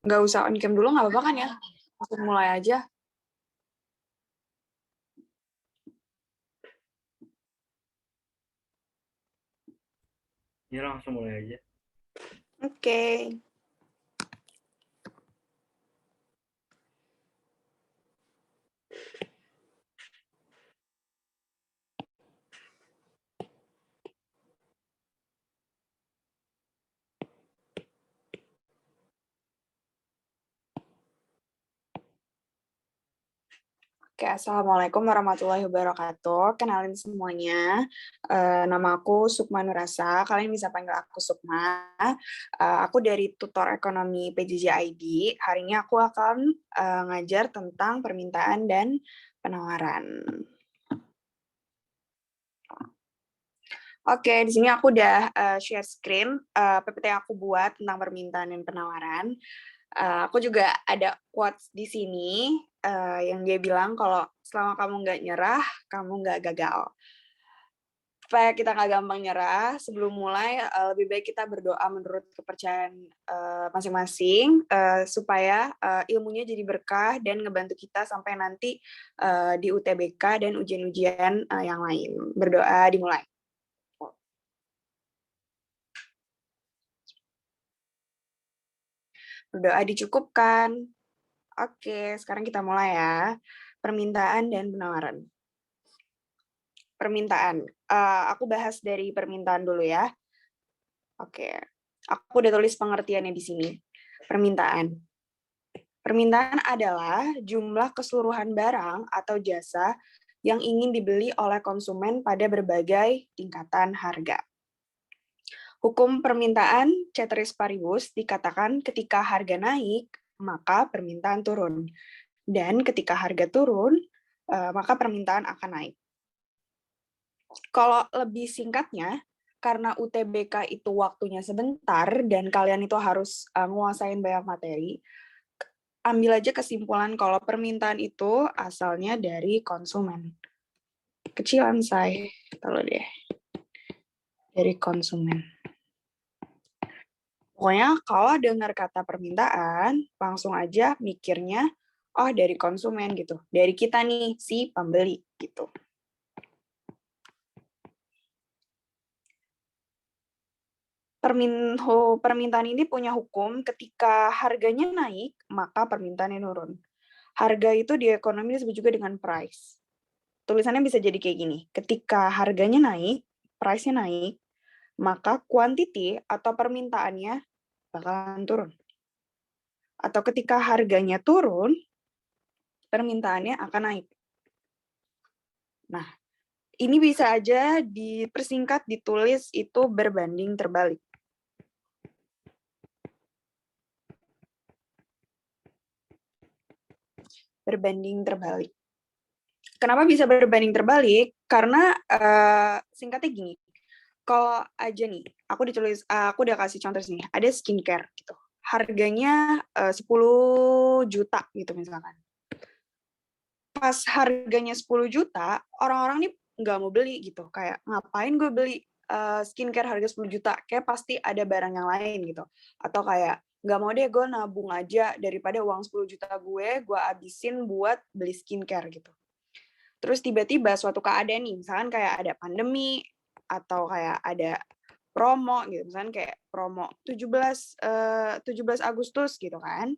Nggak usah on cam dulu, nggak apa-apa kan ya? Langsung mulai aja. Ya langsung mulai aja. Oke. Oke, Assalamualaikum warahmatullahi wabarakatuh. Kenalin semuanya. Nama aku Sukma Nurasa. Kalian bisa panggil aku Sukma. Aku dari tutor ekonomi PJJ ID. Hari ini aku akan ngajar tentang permintaan dan penawaran. Oke, di sini aku udah share screen PPT yang aku buat tentang permintaan dan penawaran. Aku juga ada quotes di sini yang dia bilang kalau selama kamu nggak nyerah, kamu nggak gagal. Supaya kita nggak gampang nyerah, sebelum mulai lebih baik kita berdoa menurut kepercayaan masing-masing supaya ilmunya jadi berkah dan ngebantu kita sampai nanti di UTBK dan ujian-ujian yang lain. Berdoa dimulai. Berdoa dicukupkan. Oke, sekarang kita mulai ya. Permintaan dan penawaran. Permintaan. Aku bahas dari permintaan dulu ya. Oke. Aku udah tulis pengertiannya di sini. Permintaan. Permintaan adalah jumlah keseluruhan barang atau jasa yang ingin dibeli oleh konsumen pada berbagai tingkatan harga. Hukum permintaan ceteris paribus dikatakan ketika harga naik, maka permintaan turun. Dan ketika harga turun, maka permintaan akan naik. Kalau lebih singkatnya, karena UTBK itu waktunya sebentar dan kalian itu harus nguasain banyak materi, ambil aja kesimpulan kalau permintaan itu asalnya dari konsumen. Kecilan saya, taruh deh. Dari konsumen. Pokoknya kalau dengar kata permintaan, langsung aja mikirnya, oh dari konsumen gitu. Dari kita nih, si pembeli gitu. Permintaan ini punya hukum ketika harganya naik, maka permintaannya turun. Harga itu di ekonomi disebut juga dengan price. Tulisannya bisa jadi kayak gini, ketika harganya naik, price-nya naik, maka quantity atau permintaannya bakalan turun. Atau ketika harganya turun, permintaannya akan naik. Nah, ini bisa aja dipersingkat, ditulis itu berbanding terbalik. Berbanding terbalik. Kenapa bisa berbanding terbalik? Karena singkatnya gini, kalau aja nih, aku udah kasih contoh sini, ada skincare gitu, harganya 10 juta gitu misalkan. Pas harganya 10 juta, orang-orang nih nggak mau beli gitu, kayak ngapain gue beli skincare harga 10 juta, kayak pasti ada barang yang lain gitu. Atau kayak, nggak mau deh gue nabung aja daripada uang 10 juta gue abisin buat beli skincare gitu. Terus tiba-tiba suatu keadaan nih, misalkan kayak ada pandemi, atau kayak ada promo gitu, misalkan kayak promo 17 Agustus gitu kan,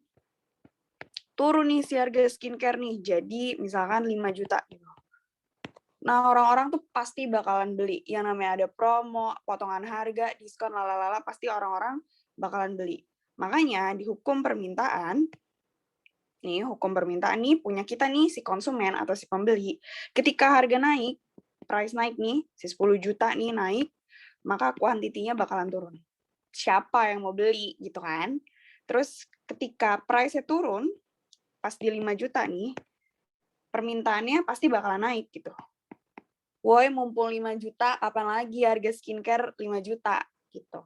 turun nih si harga skincare nih, jadi misalkan 5 juta gitu. Nah, orang-orang tuh pasti bakalan beli. Yang namanya ada promo, potongan harga, diskon, lalala, pasti orang-orang bakalan beli. Makanya di hukum permintaan nih punya kita nih si konsumen atau si pembeli. Ketika harga naik, price naik nih, si 10 juta nih naik, maka kuantitinya bakalan turun. Siapa yang mau beli gitu kan? Terus ketika price-nya turun, pas di 5 juta nih, permintaannya pasti bakalan naik gitu. Woi, mumpul 5 juta, kapan lagi harga skincare 5 juta gitu.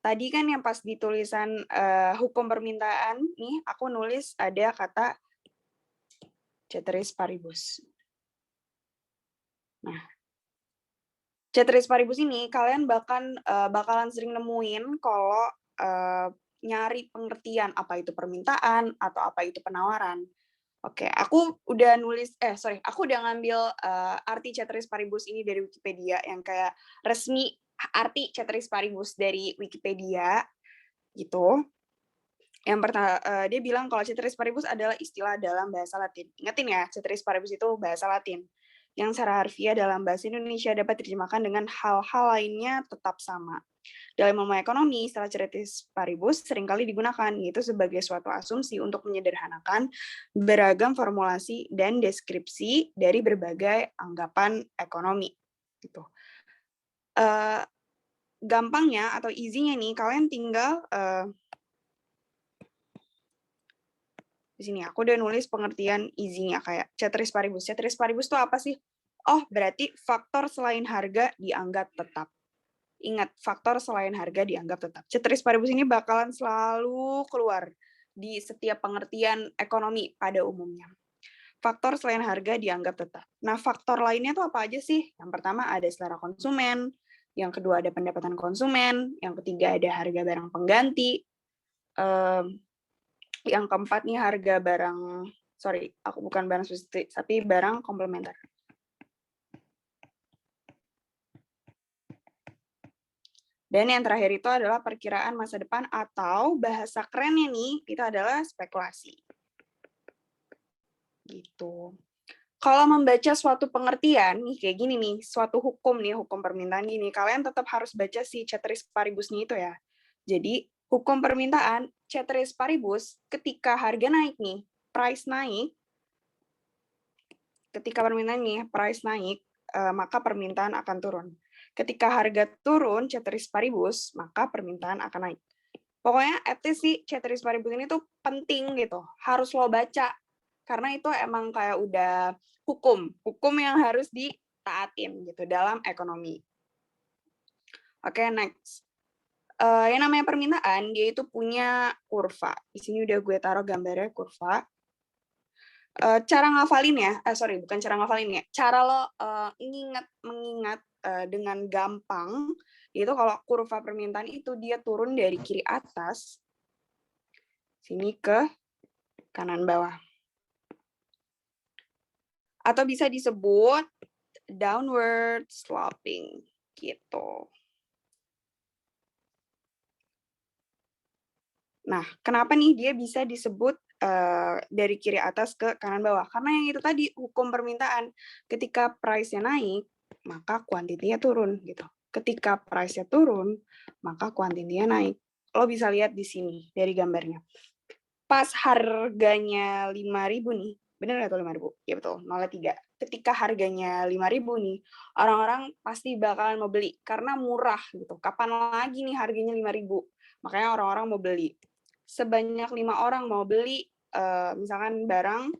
Tadi kan yang pas di tulisan hukum permintaan nih, aku nulis ada kata ceteris paribus. Nah, ceteris paribus ini kalian bakalan sering nemuin kalau nyari pengertian apa itu permintaan atau apa itu penawaran. Oke, aku udah aku udah ngambil arti ceteris paribus ini dari Wikipedia yang kayak resmi arti ceteris paribus dari Wikipedia gitu. Yang pertama, dia bilang kalau ceteris paribus adalah istilah dalam bahasa Latin. Ingetin ya, ceteris paribus itu bahasa Latin. Yang secara harfiah dalam bahasa Indonesia dapat diterjemahkan dengan hal-hal lainnya tetap sama. Dalam ilmu ekonomi, istilah ceteris paribus seringkali digunakan, yaitu sebagai suatu asumsi untuk menyederhanakan beragam formulasi dan deskripsi dari berbagai anggapan ekonomi. Gitu. Gampangnya atau easy-nya nih, kalian tinggal di sini aku udah nulis pengertian easy-nya kayak ceteris paribus. Ceteris paribus itu apa sih? Oh, berarti faktor selain harga dianggap tetap. Ingat, faktor selain harga dianggap tetap. Ceteris paribus ini bakalan selalu keluar di setiap pengertian ekonomi pada umumnya. Faktor selain harga dianggap tetap. Nah, faktor lainnya tuh apa aja sih? Yang pertama ada selera konsumen, yang kedua ada pendapatan konsumen, yang ketiga ada harga barang pengganti, yang keempat nih harga barang, aku bukan barang substitusi, tapi barang komplementer. Dan yang terakhir itu adalah perkiraan masa depan atau bahasa kerennya nih, itu adalah spekulasi. Gitu. Kalau membaca suatu pengertian, nih kayak gini nih, suatu hukum nih, hukum permintaan gini, kalian tetap harus baca si ceteris paribusnya itu ya. Jadi, hukum permintaan, ceteris paribus, ketika harga naik nih, price naik, ketika permintaan nih, price naik, maka permintaan akan turun. Ketika harga turun, ceteris paribus, maka permintaan akan naik. Pokoknya at least sih ceteris paribus ini tuh penting gitu, harus lo baca. Karena itu emang kayak udah hukum yang harus ditaatin gitu dalam ekonomi. Oke, next. Yang namanya permintaan, dia itu punya kurva. Di sini udah gue taruh gambarnya kurva. Cara ngafalin ya, bukan cara ngafalin ya, cara lo mengingat dengan gampang, itu kalau kurva permintaan itu dia turun dari kiri atas, sini ke kanan bawah. Atau bisa disebut downward sloping, gitu. Nah, kenapa nih dia bisa disebut dari kiri atas ke kanan bawah? Karena yang itu tadi, hukum permintaan. Ketika price-nya naik, maka kuantitinya turun. Gitu. Ketika price-nya turun, maka kuantitinya naik. Lo bisa lihat di sini, dari gambarnya. Pas harganya 5.000 nih, bener nggak tuh 5.000? Ya betul, 0,3. Ketika harganya 5.000 nih, orang-orang pasti bakalan mau beli. Karena murah gitu. Kapan lagi nih harganya 5.000? Makanya orang-orang mau beli. Sebanyak 5 orang mau beli misalkan barang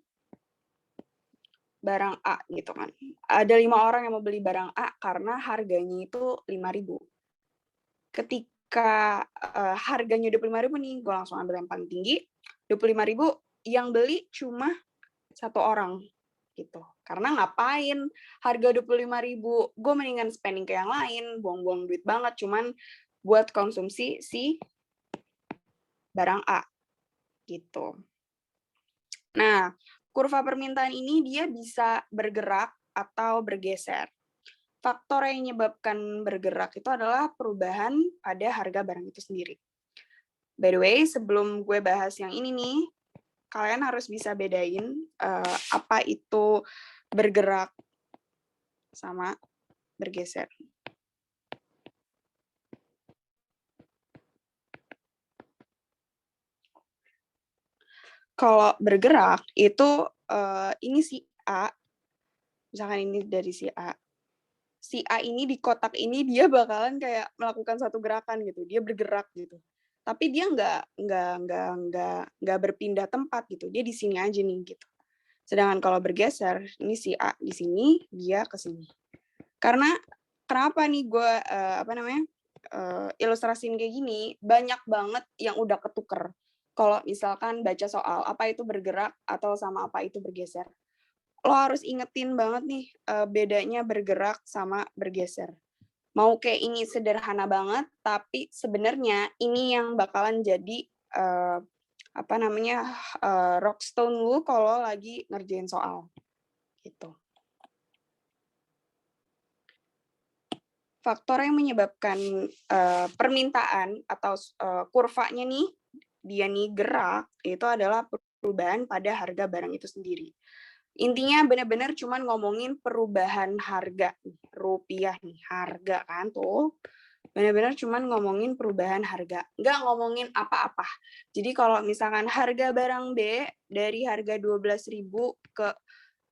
A gitu kan. Ada 5 orang yang mau beli barang A karena harganya itu 5.000. Ketika harganya 25.000 nih, gue langsung ambil yang paling tinggi. 25.000 yang beli cuma 1 orang gitu. Karena ngapain harga 25.000, gue mendingan spending ke yang lain, buang-buang duit banget cuman buat konsumsi si barang A gitu. Nah, kurva permintaan ini dia bisa bergerak atau bergeser. Faktor yang menyebabkan bergerak itu adalah perubahan pada harga barang itu sendiri. By the way, sebelum gue bahas yang ini nih, kalian harus bisa bedain apa itu bergerak sama bergeser. Kalau bergerak itu ini si A, misalkan ini dari si A. Si A ini di kotak ini dia bakalan kayak melakukan satu gerakan gitu, dia bergerak gitu. Tapi dia nggak berpindah tempat gitu, dia di sini aja nih gitu. Sedangkan kalau bergeser, ini si A di sini, dia ke sini. Karena kenapa nih gue ilustrasiin kayak gini, banyak banget yang udah ketuker. Kalau misalkan baca soal apa itu bergerak atau sama apa itu bergeser, lo harus ingetin banget nih bedanya bergerak sama bergeser. mau kayak ini sederhana banget, tapi sebenarnya ini yang bakalan jadi rockstone lu kalau lagi ngerjain soal gitu. Faktor yang menyebabkan permintaan atau kurvanya nih, dia nih gerak, itu adalah perubahan pada harga barang itu sendiri. Intinya benar-benar cuman ngomongin perubahan harga, rupiah nih, harga kan tuh. Benar-benar cuman ngomongin perubahan harga, nggak ngomongin apa-apa. Jadi kalau misalkan harga barang B dari harga 12.000 ke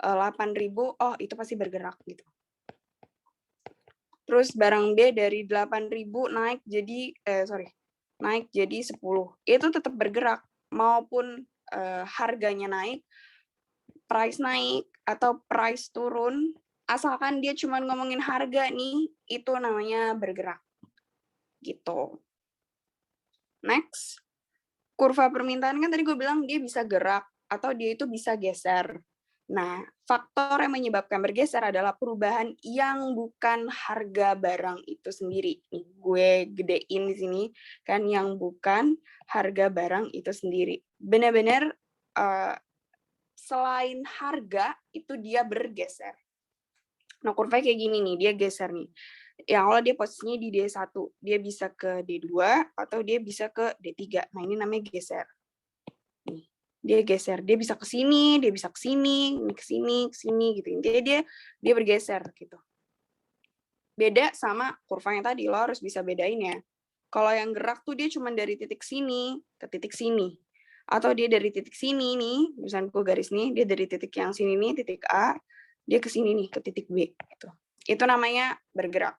8.000, oh itu pasti bergerak gitu. Terus barang B dari 8.000 naik jadi naik jadi 10. Itu tetap bergerak maupun harganya naik, price naik atau price turun, asalkan dia cuma ngomongin harga nih, itu namanya bergerak. Gitu. Next. Kurva permintaan kan tadi gue bilang dia bisa gerak atau dia itu bisa geser. Nah, faktor yang menyebabkan bergeser adalah perubahan yang bukan harga barang itu sendiri. Nih, gue gedein di sini kan yang bukan harga barang itu sendiri. Benar-benar selain harga itu dia bergeser. Nah, kurvanya kayak gini nih, dia geser nih. Yang awalnya dia posisinya di D1, dia bisa ke D2 atau dia bisa ke D3. Nah, ini namanya geser. Nih, dia geser, dia bisa ke sini, dia bisa ke sini, ke sini gitu. Intinya dia bergeser gitu. Beda sama kurva yang tadi, lo harus bisa bedain ya. Kalau yang gerak tuh dia cuma dari titik sini ke titik sini. Atau dia dari titik sini nih, misalnya gue garis nih, dia dari titik yang sini nih, titik A, dia ke sini nih, ke titik B gitu. Itu namanya bergerak.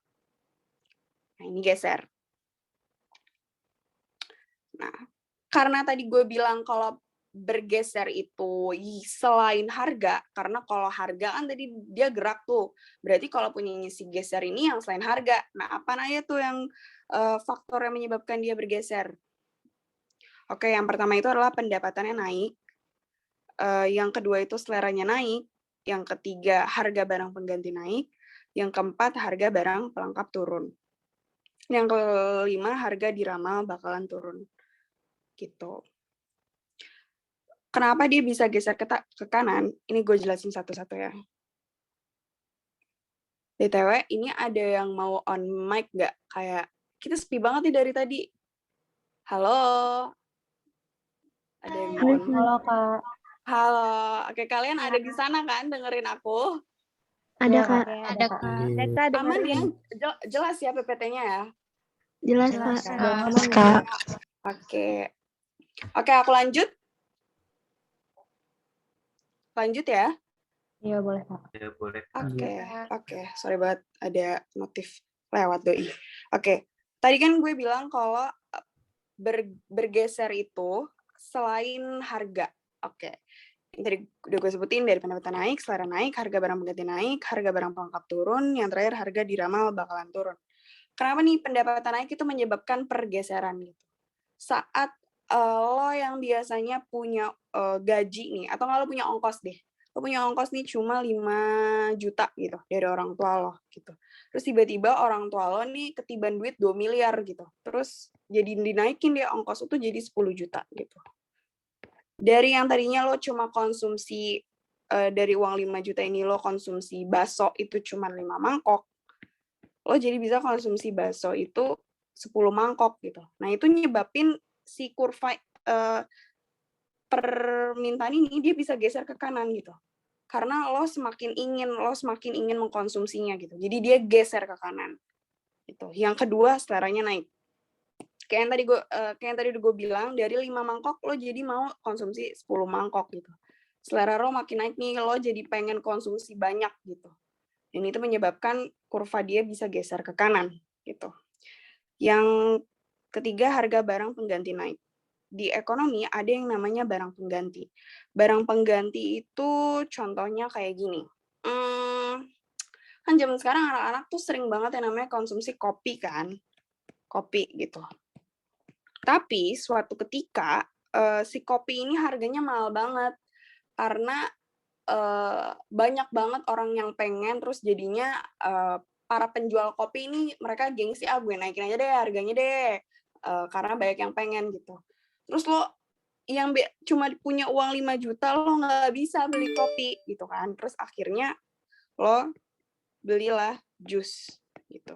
Nah, ini geser. Nah, karena tadi gue bilang kalau bergeser itu selain harga, karena kalau harga kan tadi dia gerak tuh, berarti kalau punyanya si geser ini yang selain harga. Nah, apa aja tuh yang faktor yang menyebabkan dia bergeser? Oke, yang pertama itu adalah pendapatannya naik, yang kedua itu seleranya naik, yang ketiga harga barang pengganti naik, yang keempat harga barang pelengkap turun, yang kelima harga diramal bakalan turun gitu. Kenapa dia bisa geser ke kanan? Ini gue jelasin satu-satu ya. BTW, ini ada yang mau on mic nggak? Kayak, kita sepi banget nih dari tadi. Halo? Ada yang mau on mic? Halo Kak. Halo. Oke, kalian ada di sana kan dengerin aku? Ada Kak. Ada Kak. Aman ya? Jelas ya PPT-nya ya? Jelas Kak. Kak. Oke. Oke, aku lanjut. Lanjut ya. Iya boleh Kak. Ya boleh. Oke. Sorry banget ada notif lewat doi. Oke. Tadi kan gue bilang kalau bergeser itu selain harga. Oke. Yang tadi udah gue sebutin dari pendapatan naik, selera naik, harga barang pengganti naik, harga barang pelengkap turun, yang terakhir harga diramal bakalan turun. Kenapa nih pendapatan naik itu menyebabkan pergeseran gitu? Saat lo yang biasanya punya gaji nih, atau nggak lo punya ongkos deh, lo punya ongkos nih cuma 5 juta gitu dari orang tua lo gitu. Terus tiba-tiba orang tua lo nih ketiban duit 2 miliar gitu. Terus jadi dinaikin dia ongkos itu jadi 10 juta gitu. Dari yang tadinya lo cuma konsumsi dari uang 5 juta ini lo konsumsi bakso itu cuma 5 mangkok, lo jadi bisa konsumsi bakso itu 10 mangkok gitu. Nah, itu nyebabin si kurva permintaan ini dia bisa geser ke kanan gitu. Karena lo semakin ingin mengkonsumsinya gitu. Jadi dia geser ke kanan. Gitu. Yang kedua, seleranya naik. Kayak yang tadi gue bilang, dari 5 mangkok lo jadi mau konsumsi 10 mangkok gitu. Selera lo makin naik nih, lo jadi pengen konsumsi banyak gitu. Dan itu menyebabkan kurva dia bisa geser ke kanan gitu. Yang ketiga, harga barang pengganti naik. Di ekonomi ada yang namanya barang pengganti. Barang pengganti itu contohnya kayak gini. Kan zaman sekarang anak-anak tuh sering banget yang namanya konsumsi kopi kan. Kopi gitu. Tapi suatu ketika si kopi ini harganya mahal banget. Karena banyak banget orang yang pengen, terus jadinya para penjual kopi ini mereka gengsi, gue naikin aja deh harganya deh, karena banyak yang pengen gitu. Terus lo yang cuma punya uang 5 juta lo nggak bisa beli kopi gitu kan. Terus akhirnya lo belilah jus gitu.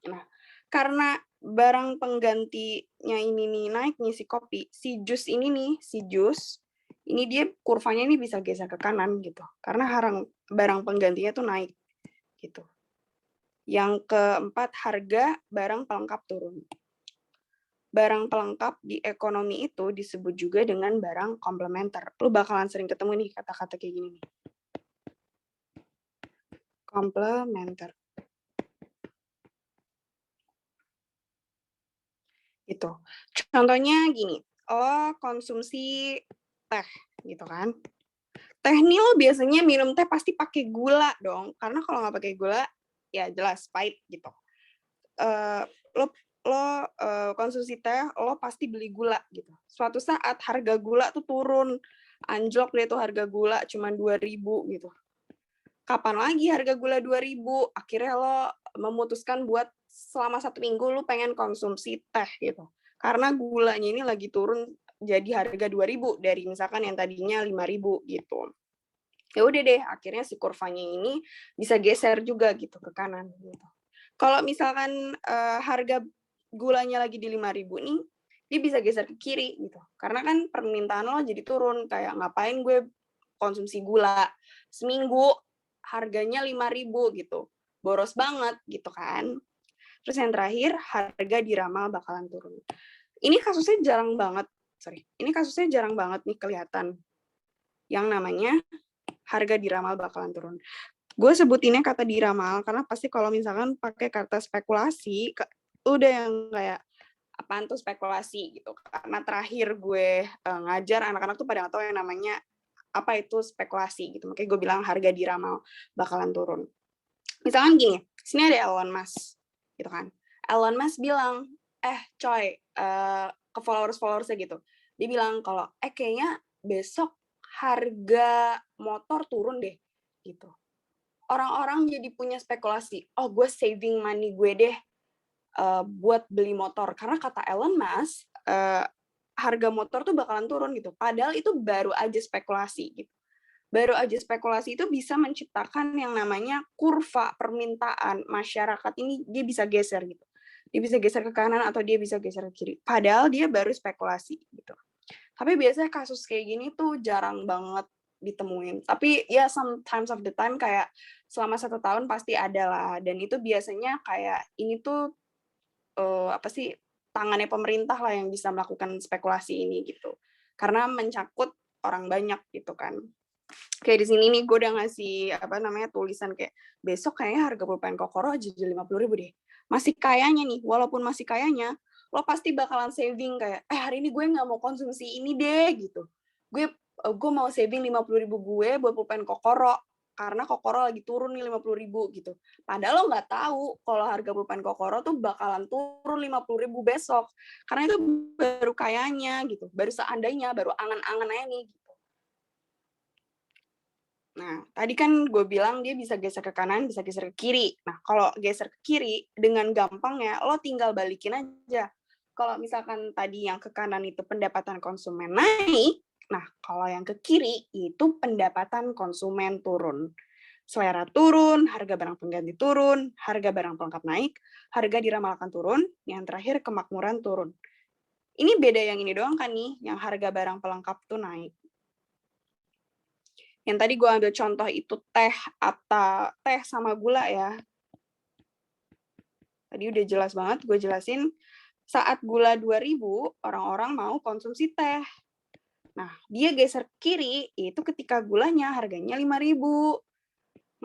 Nah, karena barang penggantinya ini nih naik nih si kopi, si jus ini dia kurvanya ini bisa geser ke kanan gitu. Karena barang penggantinya tuh naik gitu. Yang keempat, harga barang pelengkap turun. Barang pelengkap di ekonomi itu disebut juga dengan barang komplementer. Lu bakalan sering ketemu nih kata-kata kayak gini nih. Komplementer. Gitu. Contohnya gini, lo konsumsi teh gitu kan. Teh nih lo biasanya minum teh pasti pakai gula dong. Karena kalau nggak pakai gula, ya jelas pahit gitu. Lo konsumsi teh, lo pasti beli gula gitu. Suatu saat harga gula tuh turun, anjlok deh tuh harga gula cuma 2.000 gitu. Kapan lagi harga gula 2.000? Akhirnya lo memutuskan buat selama 1 minggu lo pengen konsumsi teh gitu. Karena gulanya ini lagi turun jadi harga 2.000 dari misalkan yang tadinya 5.000 gitu. Ya udah deh, akhirnya si kurvanya ini bisa geser juga gitu ke kanan gitu. Kalau misalkan harga gulanya lagi di 5.000 nih, dia bisa geser ke kiri gitu. Karena kan permintaan lo jadi turun, kayak ngapain gue konsumsi gula seminggu harganya 5.000 gitu. Boros banget gitu kan. Terus yang terakhir, harga diramal bakalan turun. Ini kasusnya jarang banget nih kelihatan. Yang namanya harga diramal bakalan turun. Gue sebutinnya kata diramal karena pasti kalau misalkan pakai kata spekulasi, udah yang kayak apaan tuh spekulasi gitu. Karena terakhir gue ngajar anak-anak tuh pada nggak tahu yang namanya apa itu spekulasi gitu. Makanya gue bilang harga diramal bakalan turun. Misalkan gini, sini ada Elon Musk gitu kan. Elon Musk bilang, coy, ke followers-followersnya gitu. Dia bilang kalau kayaknya besok harga motor turun deh gitu. Orang-orang jadi punya spekulasi, oh gue saving money gue deh buat beli motor. Karena kata Elon Musk, harga motor tuh bakalan turun gitu. Padahal itu baru aja spekulasi gitu. Baru aja spekulasi itu bisa menciptakan yang namanya kurva permintaan masyarakat ini dia bisa geser gitu. Dia bisa geser ke kanan atau dia bisa geser ke kiri. Padahal dia baru spekulasi gitu. Tapi biasanya kasus kayak gini tuh jarang banget ditemuin. Tapi ya sometimes of the time kayak selama 1 tahun pasti ada lah. Dan itu biasanya kayak ini tuh tangannya pemerintah lah yang bisa melakukan spekulasi ini gitu. Karena mencakup orang banyak gitu kan. Kayak di sini nih gue udah ngasih tulisan kayak besok kayaknya harga pulpen kokoro aja 50.000 deh. Masih kayanya nih, walaupun masih kayanya, lo pasti bakalan saving kayak hari ini gue nggak mau konsumsi ini deh gitu. Gue mau saving 50.000 gue buat pulpen kokoro karena kokoro lagi turun nih 50.000 gitu. Padahal lo nggak tahu kalau harga pulpen kokoro tuh bakalan turun 50.000 besok. Karena itu baru kayanya gitu, baru seandainya, baru angan-angan aja nih. Nah, tadi kan gue bilang dia bisa geser ke kanan, bisa geser ke kiri. Nah, kalau geser ke kiri, dengan gampangnya lo tinggal balikin aja. Kalau misalkan tadi yang ke kanan itu pendapatan konsumen naik, nah kalau yang ke kiri itu pendapatan konsumen turun. Selera turun, harga barang pengganti turun, harga barang pelengkap naik, harga diramalkan turun, yang terakhir kemakmuran turun. Ini beda yang ini doang kan nih, yang harga barang pelengkap tuh naik. Yang tadi gue ambil contoh itu teh atau teh sama gula ya. Tadi udah jelas banget gue jelasin saat gula 2.000 orang-orang mau konsumsi teh. Nah, dia geser kiri itu ketika gulanya harganya 5.000.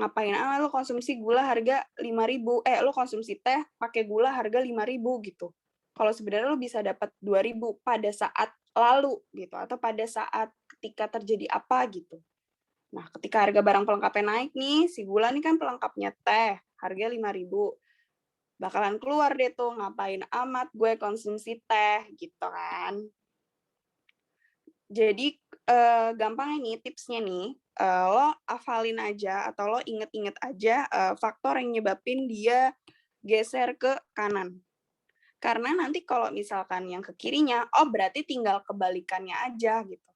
Ngapain lo konsumsi gula harga 5.000? Lo konsumsi teh pakai gula harga 5.000 gitu. Kalau sebenarnya lo bisa dapat 2.000 pada saat lalu gitu atau pada saat ketika terjadi apa gitu. Nah, ketika harga barang pelengkapnya naik nih, si gula nih kan pelengkapnya teh, harga 5.000. Bakalan keluar deh tuh, ngapain amat gue konsumsi teh, gitu kan. Jadi, gampangnya nih, tipsnya nih, lo hafalin aja atau lo inget-inget aja faktor yang nyebabin dia geser ke kanan. Karena nanti kalau misalkan yang ke kirinya, oh berarti tinggal kebalikannya aja gitu.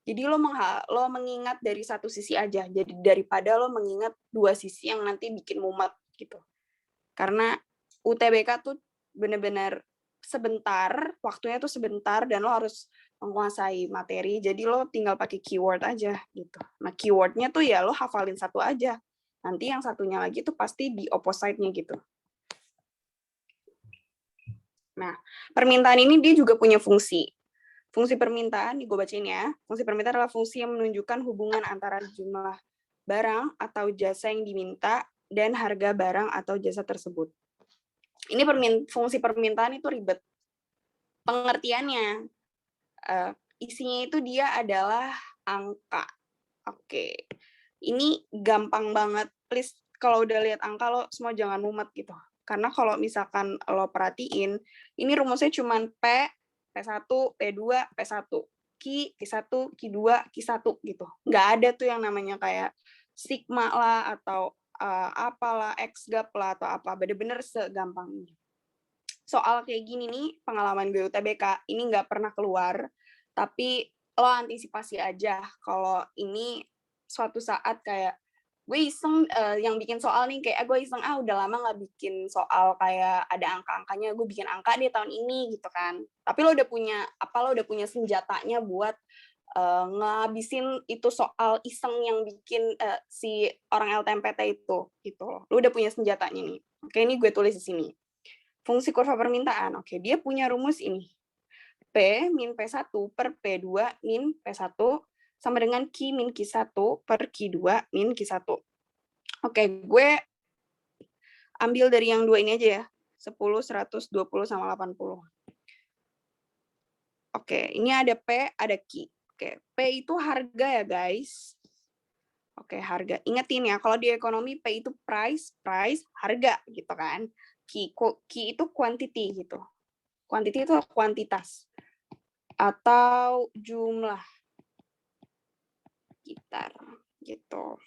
Jadi lo mengingat dari satu sisi aja, jadi daripada lo mengingat dua sisi yang nanti bikin mumet gitu. Karena UTBK tuh bener-bener sebentar, waktunya tuh sebentar, dan lo harus menguasai materi, jadi lo tinggal pakai keyword aja gitu. Nah keywordnya tuh ya lo hafalin satu aja, nanti yang satunya lagi tuh pasti di opposite-nya gitu. Nah, permintaan ini dia juga punya fungsi. Fungsi permintaan, gue bacain ya. Fungsi permintaan adalah fungsi yang menunjukkan hubungan antara jumlah barang atau jasa yang diminta dan harga barang atau jasa tersebut. Ini fungsi permintaan itu ribet. Pengertiannya, isinya itu dia adalah angka. Oke. Ini gampang banget. Please, kalau udah lihat angka, lo semua jangan mumet gitu. Karena kalau misalkan lo perhatiin, ini rumusnya cuma P1, P2, P1. Q1, Q2, Q1 gitu. Nggak ada tuh yang namanya kayak sigma lah, atau apalah, X-gap lah, atau apa. Bener-bener segampang ini. Soal kayak gini nih, pengalaman gue UTBK, ini nggak pernah keluar, tapi lo antisipasi aja kalau ini suatu saat kayak gue iseng yang bikin soal nih, kayak gue iseng udah lama nggak bikin soal kayak ada angka-angkanya, gue bikin angka deh tahun ini gitu kan. Tapi lo udah punya senjatanya buat ngabisin itu soal iseng yang bikin si orang LTMPT itu gitu. Lo udah punya senjatanya nih. Oke, ini gue tulis di sini. Fungsi kurva permintaan. Oke, dia punya rumus ini. P min P1 per P2 min P1 sama dengan Q min Q1 per Q2 min Q1. Oke, gue ambil dari yang dua ini aja ya. 10, 100, 20, sama 80. Oke, ini ada P, ada Q. Oke, P itu harga ya guys. Oke, harga. Ingetin ya, kalau di ekonomi P itu price, harga gitu kan. Q itu quantity gitu. Quantity itu kuantitas atau jumlah gitar gitu.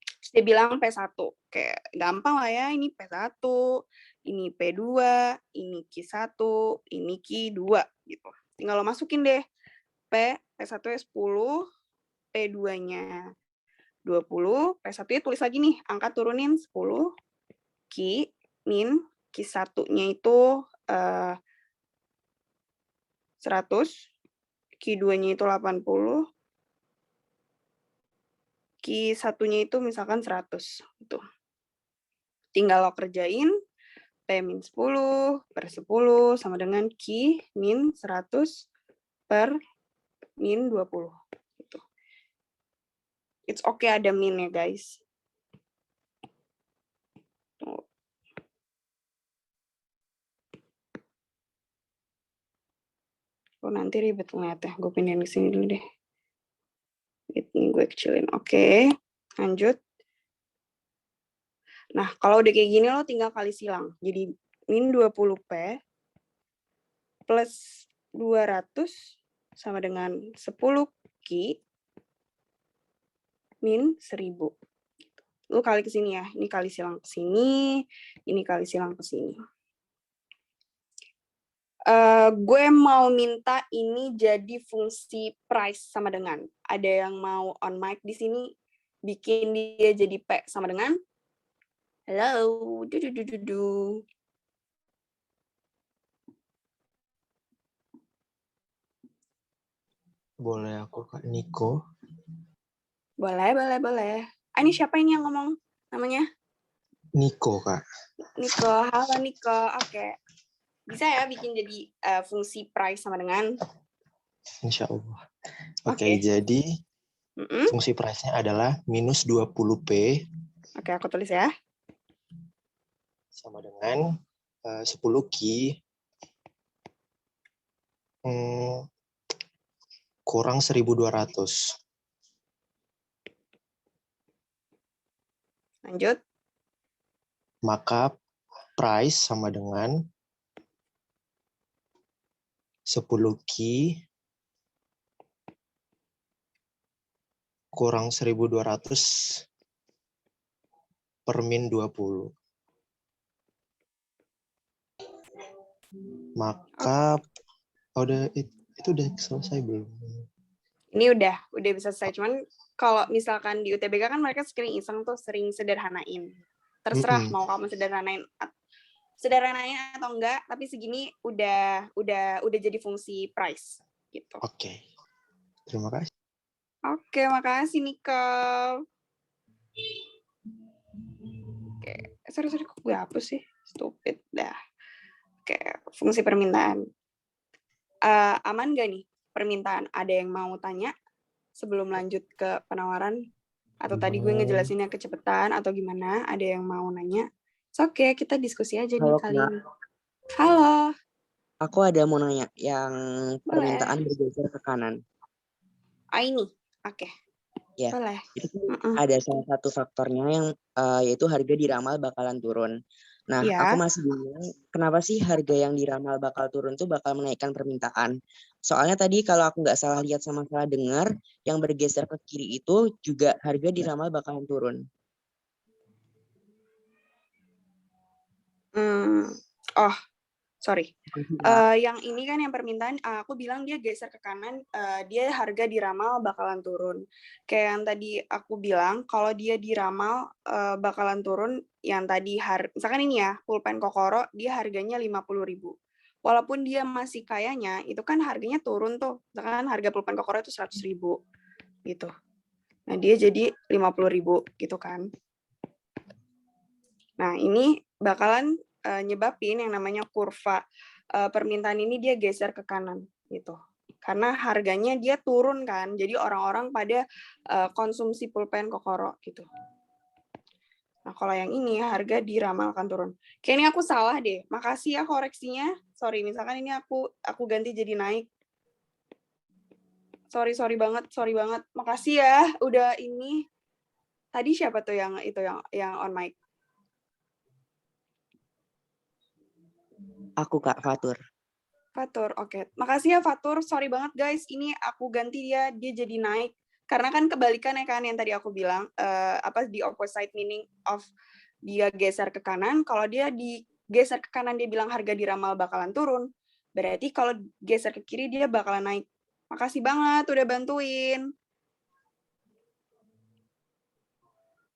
Terus dia bilang P1. Kayak gampang lah ya, ini P1, ini P2, ini Q1, ini Q2 gitu. Tinggal lo masukin deh. P1-nya 10, P2-nya 20, P1-nya tulis lagi nih, angka turunin 10, Q min Q1-nya itu 100, Q2-nya itu 80, Q1-nya itu misalkan 100. Gitu. Tinggal lo kerjain, P min 10 per 10 sama dengan Q min 100 per min 20. Gitu. It's okay ada min ya guys. Tuh. Oh, nanti ribet ngeliatnya. Gue pindahin ke sini dulu deh. Ini gue kecilin. Oke, lanjut. Nah, kalau udah kayak gini lo tinggal kali silang. Jadi min 20P plus 200 sama dengan 10 Q min 1000. Lu kali ke sini ya. Ini kali silang ke sini, ini kali silang ke sini. Gue mau minta ini jadi fungsi price sama dengan. Ada yang mau on mic di sini bikin dia jadi P sama dengan? Halo, du. Boleh aku Kak Niko? Boleh. Ini siapa ini yang ngomong namanya? Niko Kak. Niko, halo Niko. Oke. Bisa ya bikin jadi fungsi price sama dengan? Insya Allah. Oke, jadi fungsi price-nya adalah minus 20P. Oke, aku tulis ya. Sama dengan 10 Q kurang 1200. Lanjut. Maka price sama dengan 10 Q kurang 1.200 per min 20. Maka itu udah selesai belum? Ini udah bisa selesai. Cuman kalau misalkan di UTBK kan mereka sering iseng tuh, sering sederhanain. Terserah mau kamu sederhanain atau enggak, tapi segini udah jadi fungsi price gitu. Oke. Terima kasih. Oke, makasih Nicole. Oke, sorry kok gue hapus sih? Stupid dah. Oke, fungsi permintaan. Aman gak nih permintaan? Ada yang mau tanya sebelum lanjut ke penawaran? Atau tadi gue ngejelasinnya kecepatan atau gimana? Ada yang mau nanya? Oke, kita diskusi aja nih kali ini. Halo. Aku ada mau nanya yang permintaan Boleh. bergeser ke kanan. Ini? Oke. Ya. Boleh. Itu ada salah satu faktornya yang yaitu harga diramal bakalan turun. Nah, aku masih bingung kenapa sih harga yang diramal bakal turun tuh bakal menaikkan permintaan. Soalnya tadi kalau aku nggak salah lihat sama salah dengar, yang bergeser ke kiri itu juga harga diramal bakalan turun. Oh, sorry. Yang ini kan yang permintaan, aku bilang dia geser ke kanan, dia harga diramal bakalan turun. Kayak yang tadi aku bilang, kalau dia diramal bakalan turun, yang tadi misalkan ini ya, pulpen Kokoro, dia harganya 50.000. Walaupun dia masih kayaknya, itu kan harganya turun tuh. Misalkan harga pulpen Kokoro itu 100.000 gitu. Nah, dia jadi 50.000 gitu kan. Nah, ini bakalan nyebabin yang namanya kurva permintaan ini dia geser ke kanan gitu. Karena harganya dia turun kan. Jadi orang-orang pada konsumsi pulpen Kokoro gitu. Nah, kalau yang ini harga diramalkan turun. Kayaknya aku salah deh. Makasih ya koreksinya. Sorry, misalkan ini aku ganti jadi naik. Sorry banget. Makasih ya udah ini. Tadi siapa tuh yang on mic? Aku Kak Fatur. Fatur, oke. Makasih ya Fatur, sorry banget guys, ini aku ganti dia jadi naik. Karena kan kebalikannya kan yang tadi aku bilang, the opposite meaning of dia geser ke kanan, kalau dia digeser ke kanan dia bilang harga diramal bakalan turun, berarti kalau geser ke kiri dia bakalan naik. Makasih banget udah bantuin.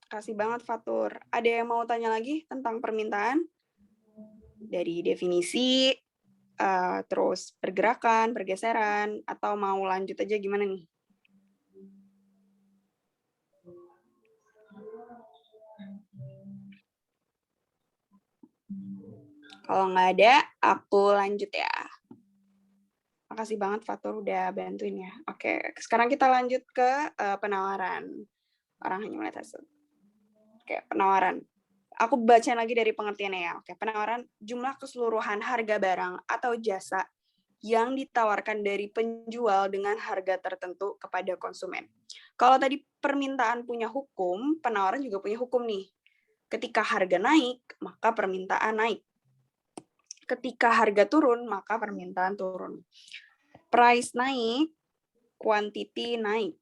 Makasih banget Fatur. Ada yang mau tanya lagi tentang permintaan? Dari definisi, terus pergerakan, pergeseran, atau mau lanjut aja gimana nih? Kalau nggak ada, aku lanjut ya. Makasih banget Fatur udah bantuin ya. Oke, sekarang kita lanjut ke penawaran. Orang hanya melihat hasil. Oke, penawaran. Aku bacain lagi dari pengertiannya ya. Oke, penawaran jumlah keseluruhan harga barang atau jasa yang ditawarkan dari penjual dengan harga tertentu kepada konsumen. Kalau tadi permintaan punya hukum, penawaran juga punya hukum nih. Ketika harga naik, maka permintaan naik. Ketika harga turun, maka permintaan turun. Price naik, quantity naik.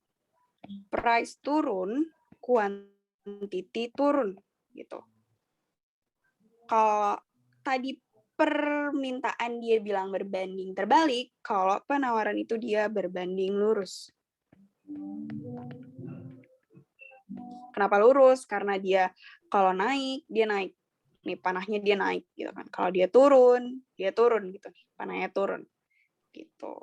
Price turun, quantity turun, gitu. Kalau tadi permintaan dia bilang berbanding terbalik, kalau penawaran itu dia berbanding lurus. Kenapa lurus? Karena dia kalau naik, dia naik. Nih panahnya dia naik gitu kan. Kalau dia turun gitu nih. Panahnya turun. Gitu.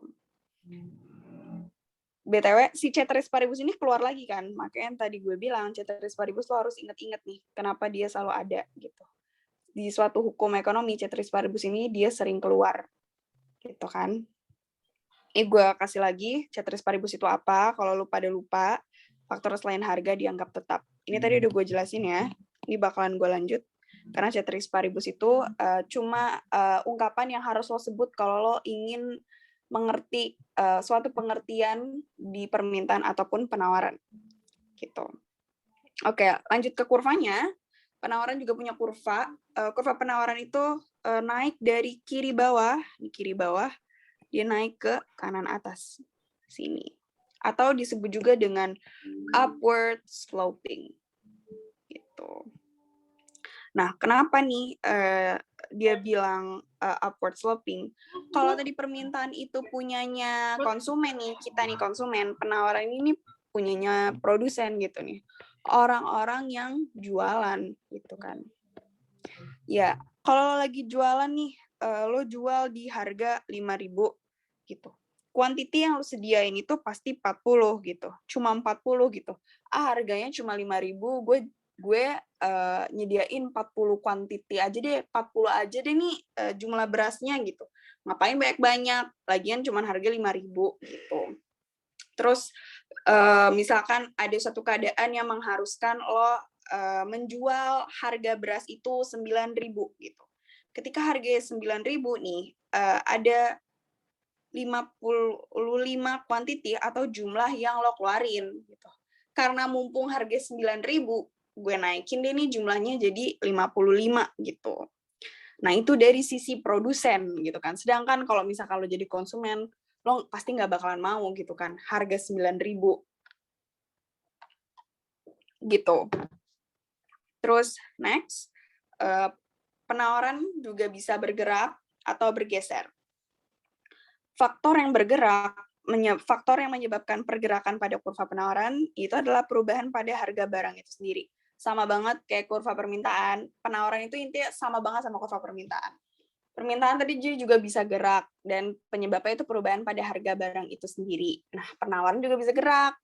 BTW si ceteris paribus ini keluar lagi kan. Makanya tadi gue bilang ceteris paribus lo harus inget-inget nih kenapa dia selalu ada gitu. Di suatu hukum ekonomi ceteris paribus ini dia sering keluar gitu kan. Ini gue kasih lagi ceteris paribus itu apa, kalau lu pada lupa faktor selain harga dianggap tetap. Ini tadi udah gue jelasin ya, ini bakalan gue lanjut karena ceteris paribus itu cuma ungkapan yang harus lo sebut kalau lo ingin mengerti suatu pengertian di permintaan ataupun penawaran gitu. Oke, lanjut ke kurvanya. Penawaran juga punya kurva. Kurva penawaran itu naik dari kiri bawah, di kiri bawah, dia naik ke kanan atas. Sini. atau disebut juga dengan upward sloping gitu. Nah, kenapa nih dia bilang upward sloping? Kalau tadi permintaan itu punyanya konsumen nih, kita nih konsumen, penawaran ini punyanya produsen gitu nih. Orang-orang yang jualan gitu kan. Ya, kalau lagi jualan nih, lo jual di harga 5.000 gitu. Quantity yang lo sediain itu pasti 40 gitu. Cuma 40 gitu. Harganya cuma 5.000, gue nyediain 40 quantity aja deh, 40 aja deh nih jumlah berasnya gitu. Ngapain banyak-banyak, lagian cuma harga 5.000 gitu. Terus misalkan ada suatu keadaan yang mengharuskan lo menjual harga beras itu 9.000 gitu. Ketika harganya 9.000 nih, ada 55 quantity atau jumlah yang lo keluarin gitu. Karena mumpung harga 9.000, gue naikin deh nih jumlahnya jadi 55 gitu. Nah, itu dari sisi produsen gitu kan. Sedangkan kalau misalkan lo jadi konsumen, lo pasti nggak bakalan mau gitu kan. Harga 9.000 gitu. Terus next, penawaran juga bisa bergerak atau bergeser. Faktor yang menyebabkan pergerakan pada kurva penawaran itu adalah perubahan pada harga barang itu sendiri. Sama banget kayak kurva permintaan, penawaran itu intinya sama banget sama kurva permintaan. Permintaan tadi juga bisa gerak, dan penyebabnya itu perubahan pada harga barang itu sendiri. Nah, penawaran juga bisa gerak.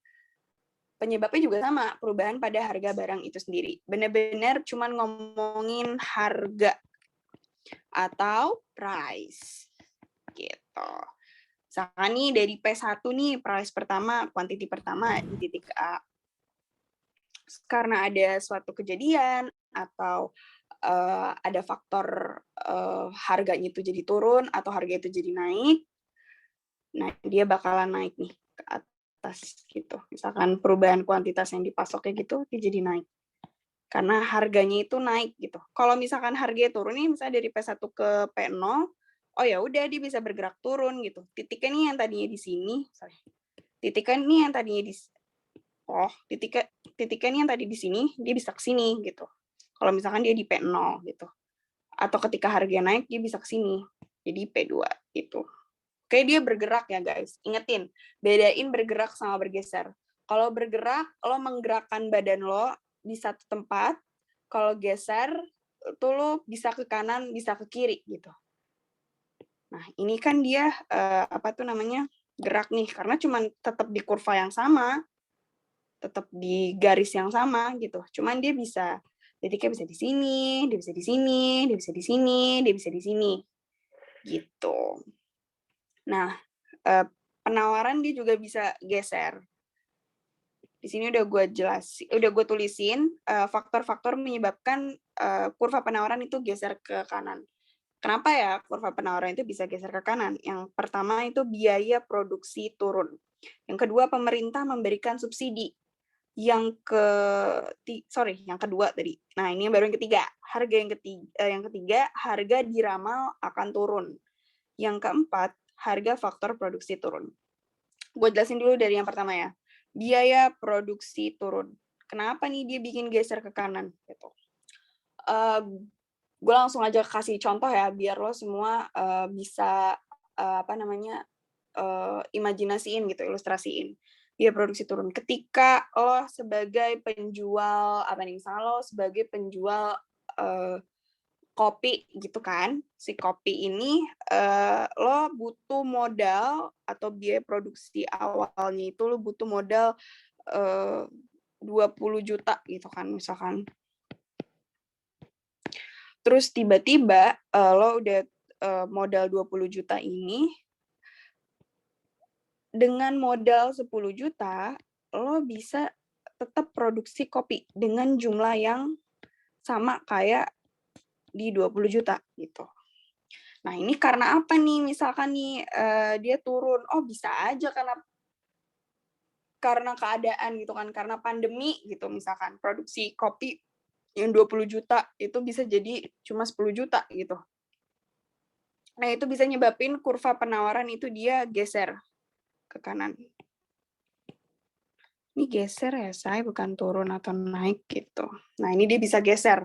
Penyebabnya juga sama, perubahan pada harga barang itu sendiri. Benar-benar cuman ngomongin harga atau price. Gitu. Misalkan nih dari P1 nih, price pertama, quantity pertama di titik A. Karena ada suatu kejadian atau ada faktor harganya itu jadi turun atau harga itu jadi naik, nah dia bakalan naik nih ke atas gitu. Misalkan perubahan kuantitas yang dipasoknya gitu, dia jadi naik. Karena harganya itu naik gitu. Kalau misalkan harganya turun nih, misalnya dari P1 ke P0, oh ya udah dia bisa bergerak turun gitu. Titiknya nih yang tadinya di sini, titiknya nih yang tadinya di titiknya nih yang tadi di sini, dia bisa ke sini gitu. Kalau misalkan dia di P0 gitu. Atau ketika harga naik, dia bisa ke sini. Jadi P2 gitu. Oke, dia bergerak ya guys. Ingetin, bedain bergerak sama bergeser. Kalau bergerak, lo menggerakkan badan lo di satu tempat. Kalau geser, itu lo bisa ke kanan, bisa ke kiri gitu. Nah, ini kan dia gerak nih, karena cuma tetap di kurva yang sama, tetap di garis yang sama gitu. Cuman dia bisa, titiknya bisa di sini, dia bisa di sini, dia bisa di sini, dia bisa di sini. Gitu. Nah, penawaran dia juga bisa geser. Di sini udah gue tulisin faktor-faktor menyebabkan kurva penawaran itu geser ke kanan. Kenapa ya kurva penawaran itu bisa geser ke kanan? Yang pertama itu biaya produksi turun. Yang kedua, pemerintah memberikan subsidi. Yang kedua tadi. Nah, ini baru yang ketiga. Yang ketiga, harga diramal akan turun. Yang keempat, harga faktor produksi turun. Gue jelasin dulu dari yang pertama ya. Biaya produksi turun. Kenapa nih dia bikin geser ke kanan? Gitu. Gue langsung aja kasih contoh ya, biar lo semua bisa imajinasiin gitu, ilustrasiin. Biaya produksi turun. Ketika lo sebagai penjual, misalnya lo sebagai penjual kopi gitu kan, si kopi ini lo butuh modal atau biaya produksi awalnya itu lo butuh modal 20 juta gitu kan misalkan. Terus tiba-tiba lo udah modal 20 juta ini, dengan modal 10 juta lo bisa tetap produksi kopi dengan jumlah yang sama kayak di 20 juta gitu. Nah, ini karena apa nih? Misalkan nih dia turun, bisa aja karena keadaan gitu kan, karena pandemi gitu misalkan. Produksi kopi yang 20 juta itu bisa jadi cuma 10 juta gitu. Nah, itu bisa nyebabin kurva penawaran itu dia geser ke kanan. Ini geser ya, saya bukan turun atau naik gitu. Nah, ini dia bisa geser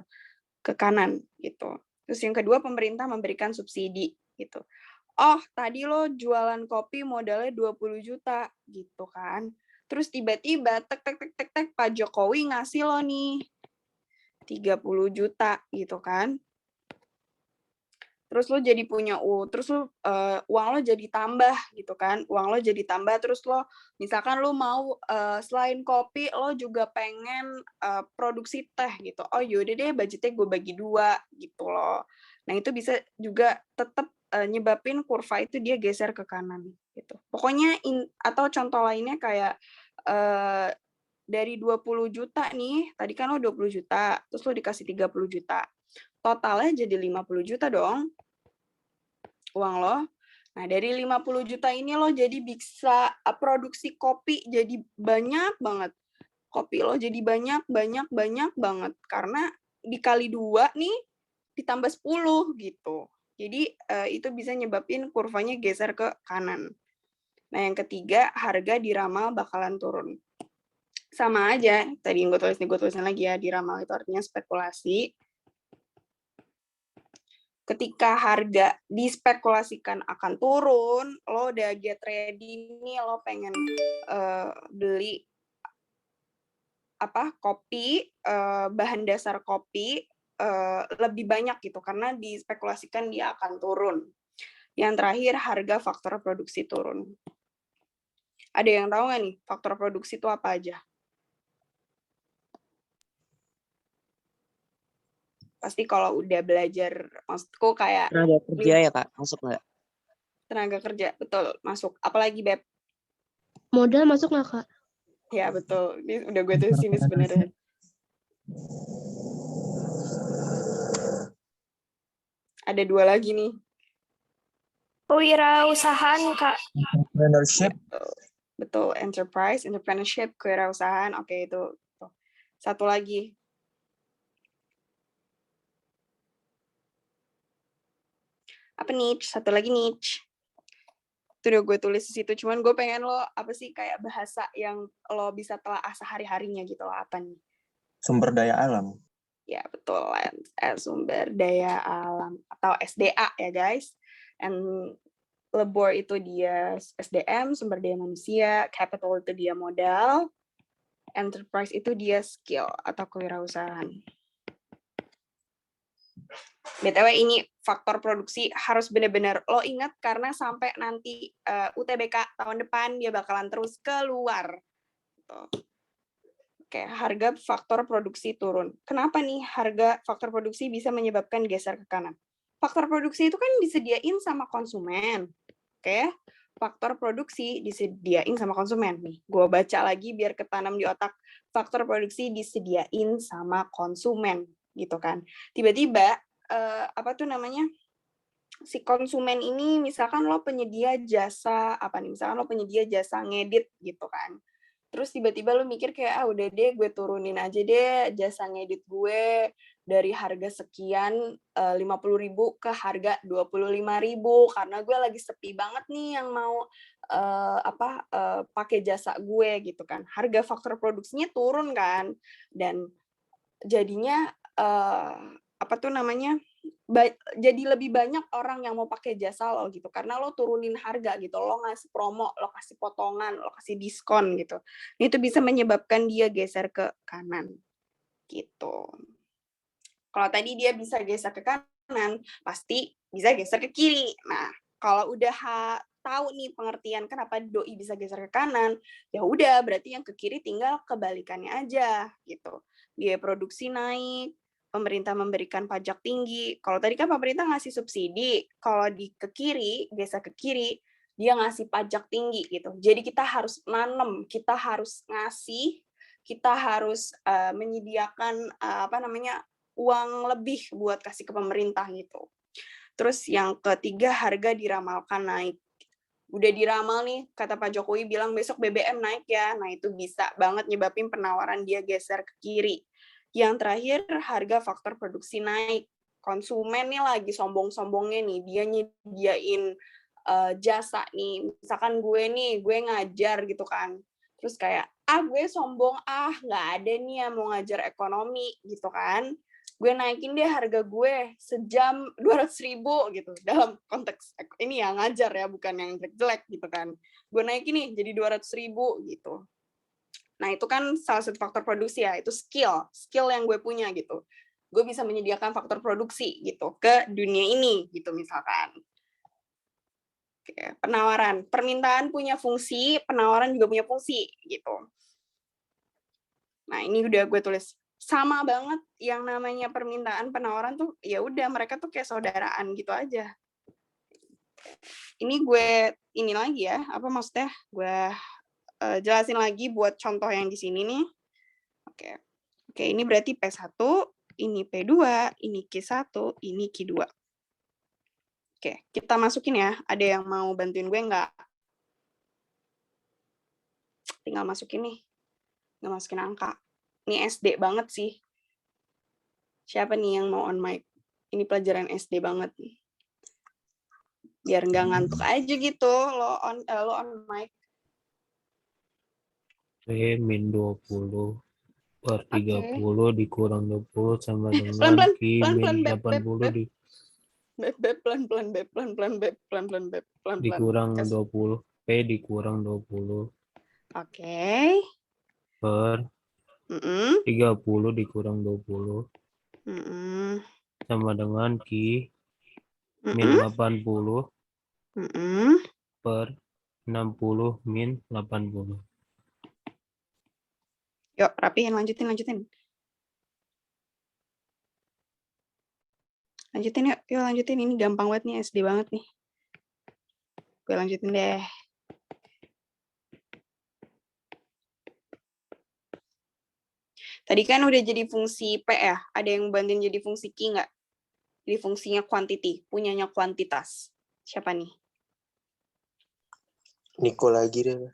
ke kanan gitu. Terus yang kedua, pemerintah memberikan subsidi gitu. Oh, tadi lo jualan kopi modalnya 20 juta gitu kan. Terus tiba-tiba tek tek tek tek tek Pak Jokowi ngasih lo nih 30 juta gitu kan. Terus lo jadi punya terus lo uang lo jadi tambah gitu kan. Uang lo jadi tambah terus lo misalkan lo mau selain kopi lo juga pengen produksi teh gitu. Oh yaudah deh budgetnya gue bagi 2 gitu loh. Nah itu bisa juga tetap nyebabin kurva itu dia geser ke kanan gitu. Pokoknya atau contoh lainnya kayak dari 20 juta nih, tadi kan lo 20 juta, terus lo dikasih 30 juta. Totalnya jadi 50 juta dong uang lo. Nah, dari 50 juta ini lo jadi bisa produksi kopi jadi banyak banget. Kopi lo jadi banyak banget. Karena dikali 2 nih, ditambah 10 gitu. Jadi itu bisa nyebabin kurvanya geser ke kanan. Nah, yang ketiga, harga diramal bakalan turun. Sama aja, tadi yang gue tulisin lagi ya, diramal itu artinya spekulasi. Ketika harga dispekulasikan akan turun, lo udah get ready nih, lo pengen beli kopi, bahan dasar kopi lebih banyak gitu, karena dispekulasikan dia akan turun. Yang terakhir, harga faktor produksi turun. Ada yang tahu nggak nih, faktor produksi itu apa aja? Pasti kalau udah belajar, maksudku kayak Tenaga kerja ya Kak, masuk nggak? Tenaga kerja, betul, masuk. Apalagi Beb? Modal masuk nggak, Kak? Ya, betul. Ini udah gue tulis sini sebenarnya. Ada 2 lagi nih. Kewirausahaan, Kak. Entrepreneurship. Betul, entrepreneurship, kewirausahaan. Oke, itu. Satu lagi. Apa niche? Satu lagi niche. Itu udah gue tulis di situ. Cuman gue pengen lo, apa sih, kayak bahasa yang lo bisa telaah sehari-harinya gitu loh. Apa nih? Sumber daya alam. Ya, betul. Sumber daya alam. Atau SDA ya, guys. And labor itu dia SDM, sumber daya manusia. Capital itu dia modal. Enterprise itu dia skill atau kewirausahaan. BTW ini faktor produksi harus benar-benar lo ingat karena sampai nanti UTBK tahun depan dia bakalan terus keluar. Gitu. Oke, harga faktor produksi turun. Kenapa nih harga faktor produksi bisa menyebabkan geser ke kanan? Faktor produksi itu kan disediain sama konsumen. Oke, faktor produksi disediain sama konsumen nih. Gue baca lagi biar ketanam di otak. Faktor produksi disediain sama konsumen, gitu kan. Tiba-tiba si konsumen ini misalkan lo penyedia jasa misalkan lo penyedia jasa ngedit gitu kan. Terus tiba-tiba lo mikir kayak udah deh gue turunin aja deh jasa ngedit gue dari harga sekian 50.000 ke harga 25.000 karena gue lagi sepi banget nih yang mau pakai jasa gue gitu kan. Harga faktor produksinya turun kan dan jadinya jadi lebih banyak orang yang mau pakai jasa lo gitu karena lo turunin harga gitu, lo ngasih promo, lo kasih potongan, lo kasih diskon gitu. Itu bisa menyebabkan dia geser ke kanan gitu. Kalau tadi dia bisa geser ke kanan, pasti bisa geser ke kiri. Nah, kalau udah tahu nih pengertian kenapa doi bisa geser ke kanan, ya udah berarti yang ke kiri tinggal kebalikannya aja gitu. Biaya produksi naik, pemerintah memberikan pajak tinggi. Kalau tadi kan pemerintah ngasih subsidi, kalau ke kiri, geser ke kiri, dia ngasih pajak tinggi gitu. Jadi kita harus nanam, kita harus ngasih, kita harus menyediakan uang lebih buat kasih ke pemerintah gitu. Terus yang ketiga, harga diramalkan naik. Udah diramal nih, kata Pak Jokowi bilang besok BBM naik ya. Nah itu bisa banget nyebabin penawaran dia geser ke kiri. Yang terakhir, harga faktor produksi naik. Konsumen nih lagi sombong-sombongnya nih, dia nyediain jasa nih. Misalkan gue ngajar gitu kan. Terus kayak, gue sombong, nggak ada nih yang mau ngajar ekonomi gitu kan. Gue naikin deh harga gue sejam 200.000 gitu. Dalam konteks ini ya ngajar ya, bukan yang jelek-jelek gitu kan. Gue naikin nih jadi 200.000 gitu. Nah itu kan salah satu faktor produksi ya, itu skill yang gue punya gitu. Gue bisa menyediakan faktor produksi gitu ke dunia ini gitu misalkan. Oke, penawaran, permintaan punya fungsi, penawaran juga punya fungsi gitu. Nah ini udah gue tulis sama banget yang namanya permintaan penawaran tuh ya udah mereka tuh kayak saudaraan gitu aja. Ini gue ini lagi ya, apa maksudnya gue jelasin lagi buat contoh yang di sini nih. Oke, ini berarti P1, ini P2, ini Q1, ini Q2. Oke, kita masukin ya. Ada yang mau bantuin gue nggak? Tinggal masukin nih. Nggak masukin angka. Ini SD banget sih. Siapa nih yang mau on mic? Ini pelajaran SD banget. Biar nggak ngantuk aja gitu. Lo on mic. P min 20 per 30 dikurang 20 sama dengan Pelan-pelan, Q min 80 dikurang 20. P dikurang 20 Oke. per 30 dikurang 20 sama dengan Q min 80 per 60 min 80. Yuk, rapihin, lanjutin. Lanjutin yuk, lanjutin. Ini gampang banget nih, SD banget nih. Gue lanjutin deh. Tadi kan udah jadi fungsi P ya. Ada yang bantuin jadi fungsi Q nggak? Jadi fungsinya quantity, punyanya kuantitas. Siapa nih? Niko lagi deh.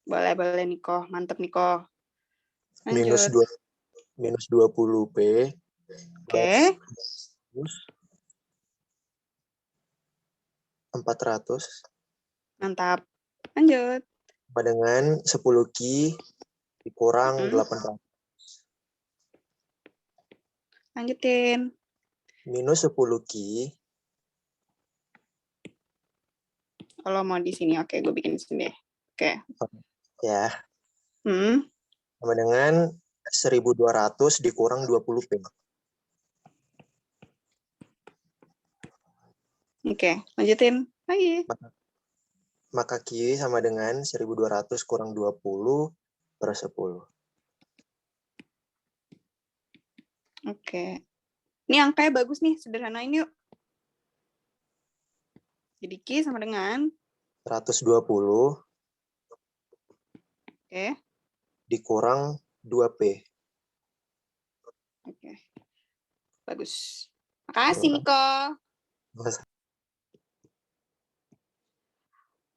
Boleh Niko. Mantep Niko. Minus 20 P. Oke. 400. Mantap. Lanjut. Sama dengan 10 Q dikurang 800. Lanjutin. Minus 10 Q. Kalau mau di sini, oke, gue bikin di sini deh. Oke. Ya. Sama dengan 1.200 dikurang 20 P. Oke, lanjutin lagi. Maka Q sama dengan 1.200 kurang 20 per 10. Oke. Ini angkanya bagus nih, sederhanain yuk. Jadi Q sama dengan 120 dikurang 2P. Oke. Bagus. Makasih, Niko.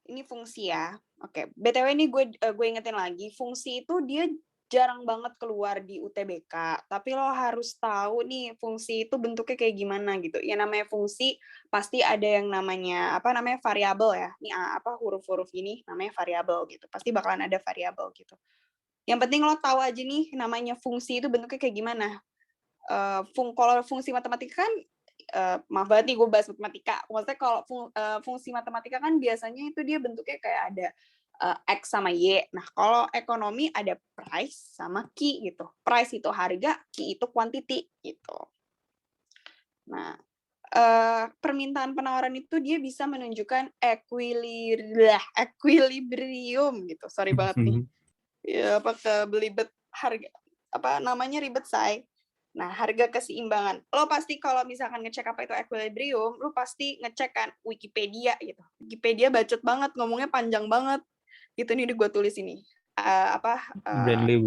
Ini fungsi ya. Oke. BTW ini gue ingetin lagi, fungsi itu dia jarang banget keluar di UTBK, tapi lo harus tahu nih fungsi itu bentuknya kayak gimana gitu. Ya namanya fungsi pasti ada yang namanya variabel ya. Nih huruf-huruf ini namanya variabel gitu. Pasti bakalan ada variabel gitu. Yang penting lo tahu aja nih namanya fungsi itu bentuknya kayak gimana. Kalau fungsi matematika kan maaf banget nih gue bahas matematika. Maksudnya kalau fungsi matematika kan biasanya itu dia bentuknya kayak ada X sama Y. Nah, kalau ekonomi ada price sama Q gitu. Price itu harga, Q itu quantity gitu. Nah, permintaan penawaran itu dia bisa menunjukkan equilibrium gitu. Sorry banget nih. Ya, kebelibet harga namanya ribet say. Nah, harga keseimbangan. Lo pasti kalau misalkan ngecek apa itu equilibrium, lo pasti ngecek kan Wikipedia gitu. Wikipedia bacot banget, ngomongnya panjang banget. Gitu nih gue tulis ini. Brandly.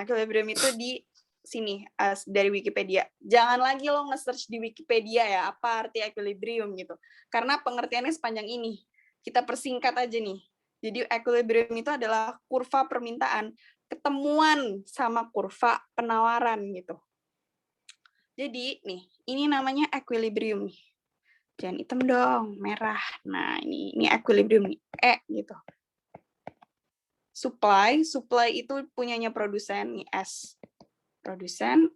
Equilibrium itu di sini dari Wikipedia. Jangan lagi lo nge-search di Wikipedia ya apa arti equilibrium gitu. Karena pengertiannya sepanjang ini. Kita persingkat aja nih. Jadi equilibrium itu adalah kurva permintaan ketemuan sama kurva penawaran gitu. Jadi nih, ini namanya equilibrium nih. Jangan hitam dong, merah. Nah, ini equilibrium nih, gitu. supply itu punyanya produsen nih S. Produsen,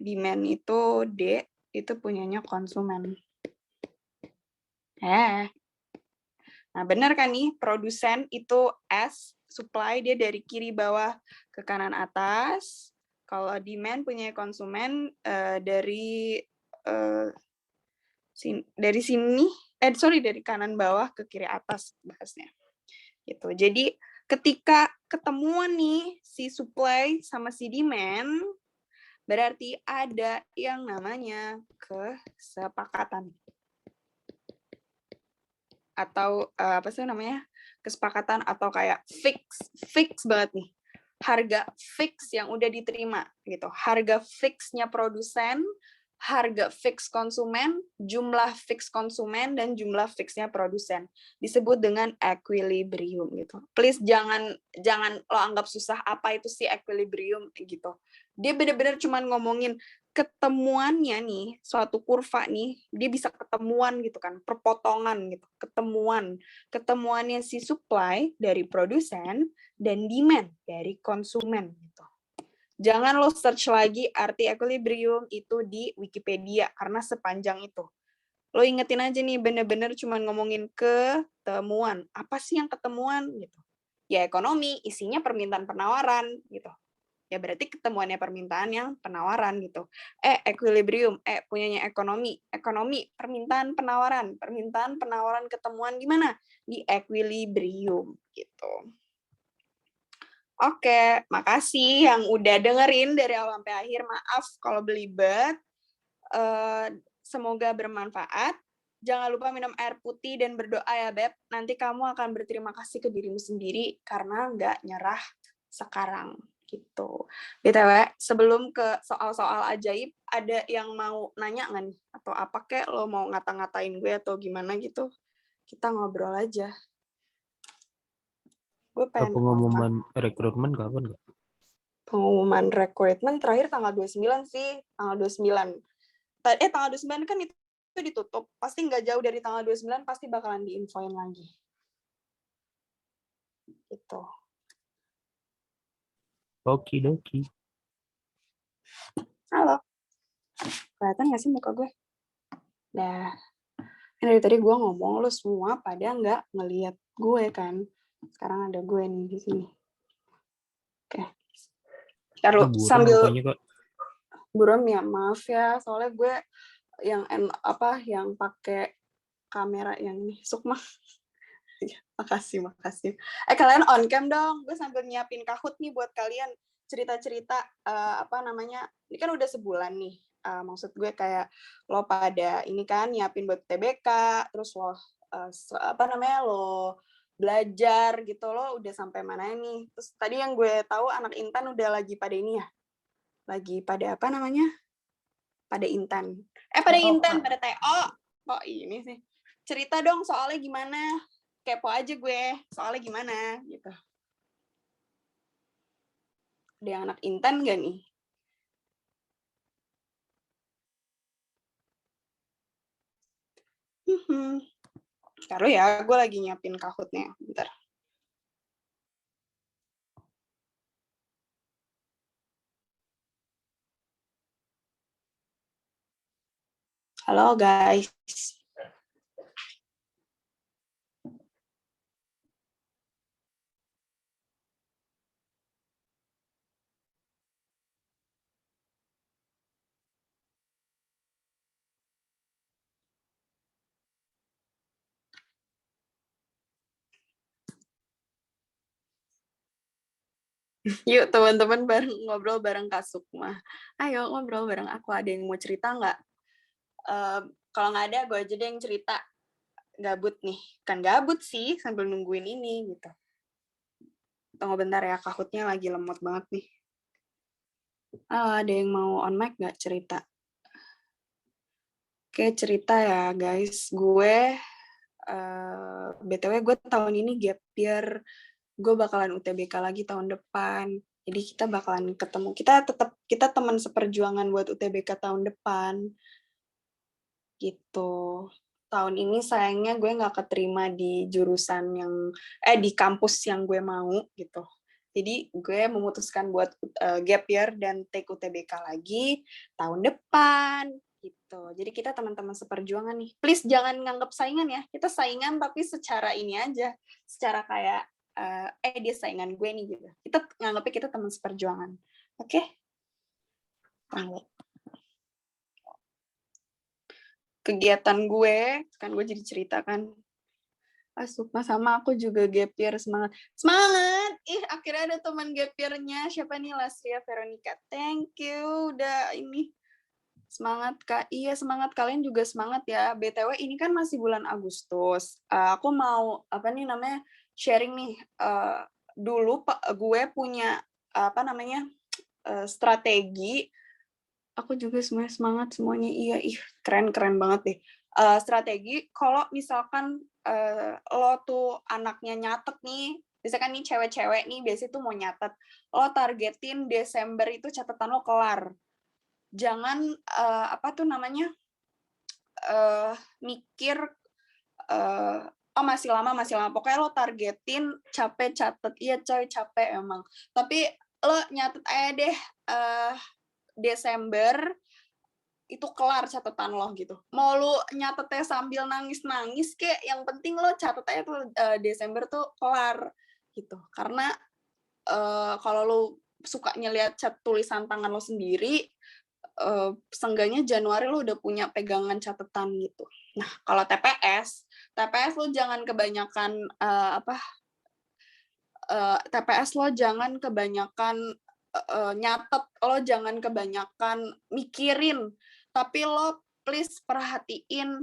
demand itu D, itu punyanya konsumen. Nah, benar kan nih, produsen itu S, supply dia dari kiri bawah ke kanan atas. Kalau demand punya konsumen dari sini, dari kanan bawah ke kiri atas bahasnya. Gitu. Jadi ketika ketemuan nih si supply sama si demand, berarti ada yang namanya kesepakatan. Atau apa sih namanya? Kesepakatan atau kayak fix banget nih. Harga fix yang udah diterima gitu. Harga fixnya produsen, harga fix konsumen, jumlah fix konsumen, dan jumlah fixnya produsen. Disebut dengan equilibrium gitu. Please jangan lo anggap susah apa itu sih equilibrium gitu. Dia benar-benar cuma ngomongin ketemuannya nih, suatu kurva nih, dia bisa ketemuan gitu kan, perpotongan gitu, ketemuannya si supply dari produsen dan demand dari konsumen gitu. Jangan lo search lagi arti equilibrium itu di Wikipedia karena sepanjang itu. Lo ingetin aja nih bener-bener cuma ngomongin ketemuan. Apa sih yang ketemuan gitu? Ya ekonomi, isinya permintaan penawaran gitu. Ya berarti ketemuannya permintaan yang penawaran gitu. Equilibrium, punyanya ekonomi. Ekonomi, permintaan penawaran ketemuan gimana? Di equilibrium gitu. Oke, makasih yang udah dengerin dari awal sampai akhir. Maaf kalau belibet. Semoga bermanfaat. Jangan lupa minum air putih dan berdoa ya, Beb. Nanti kamu akan berterima kasih ke dirimu sendiri karena nggak nyerah sekarang. Gitu. BTW, sebelum ke soal-soal ajaib, ada yang mau nanya nggak nih? Atau apa kek lo mau ngata-ngatain gue atau gimana gitu? Kita ngobrol aja. Gue pengen Pengumuman rekrutmen kapan nggak? Pengumuman rekrutmen terakhir tanggal 29 sih, tanggal 29. Tanggal 29 kan itu ditutup. Pasti nggak jauh dari tanggal 29 pasti bakalan diinfoin lagi. Gitu. Okidoki. Halo. Kelihatan nggak sih muka gue? Dah. Dari tadi gue ngomong, lo semua pada nggak ngelihat gue kan. Sekarang ada gue nih di sini. Oke. Taruh sambil mukanya, Kak. buram ya, maaf ya. Soalnya gue yang pakai kamera yang ini. Sukma. Makasih. Kalian on cam dong. Gue sambil nyiapin Kahoot nih buat kalian cerita-cerita ini kan udah sebulan nih. Maksud gue kayak lo pada ini kan nyiapin buat TBK, terus lo lo belajar gitu, lo udah sampai mana nih? Terus tadi yang gue tahu anak Intan udah lagi pada ini ya. Lagi pada pada Intan. Pada TO. Kok ini sih? Cerita dong soalnya gimana? Kepo aja gue, soalnya gimana gitu. Ada yang anak Intan gak nih? Taruh ya, gue lagi nyiapin Kahoot-nya. Bentar. Halo guys. Yuk teman-teman ngobrol bareng Kak Sukma. Ayo ngobrol bareng aku. Ada yang mau cerita nggak? Kalau nggak ada, gue aja deh yang cerita. Gabut nih. Kan gabut sih sambil nungguin ini gitu. Tunggu bentar ya, Kahoot-nya lagi lemot banget nih. Ada yang mau on mic nggak cerita? Oke, cerita ya guys. Gue BTW gue tahun ini gap year. Gue bakalan UTBK lagi tahun depan. Jadi kita bakalan ketemu. Kita teman seperjuangan buat UTBK tahun depan. Gitu. tahun ini sayangnya gue nggak keterima di jurusan yang di kampus yang gue mau gitu. Jadi gue memutuskan buat gap year dan take UTBK lagi tahun depan gitu. Jadi kita teman-teman seperjuangan nih. Please jangan nganggap saingan ya. Kita saingan tapi secara ini aja, secara kayak dia saingan gue nih gitu. Kita nganggapnya kita teman seperjuangan. Oke? Kegiatan gue, kan gue jadi cerita kan. Sukma sama aku juga gap year, semangat. Semangat! Akhirnya ada teman gap year-nya. Siapa nih? Lasria Veronica. Thank you. Udah ini. Semangat, Kak. Iya, semangat. Kalian juga semangat ya. BTW, ini kan masih bulan Agustus. Aku mau, sharing nih. Dulu gue punya, strategi. Aku juga semuanya semangat, semuanya. Iya, keren-keren banget deh. Strategi, kalau misalkan lo tuh anaknya nyatet nih, misalkan nih cewek-cewek nih biasanya tuh mau nyatet, lo targetin Desember itu catatan lo kelar. Jangan mikir masih lama, pokoknya lo targetin capek catet. Iya coy, capek emang, tapi lo nyatet aja deh Desember itu kelar catatan lo gitu. Mau lu nyatetnya sambil nangis-nangis kek, yang penting lo catet aja tuh Desember tuh kelar gitu. Karena kalau lu suka ngeliat tulisan tangan lo sendiri, seenggaknya Januari lo udah punya pegangan catatan gitu. Nah, kalau TPS lo jangan kebanyakan TPS lo jangan kebanyakan nyatet, lo jangan kebanyakan mikirin, tapi lo please perhatiin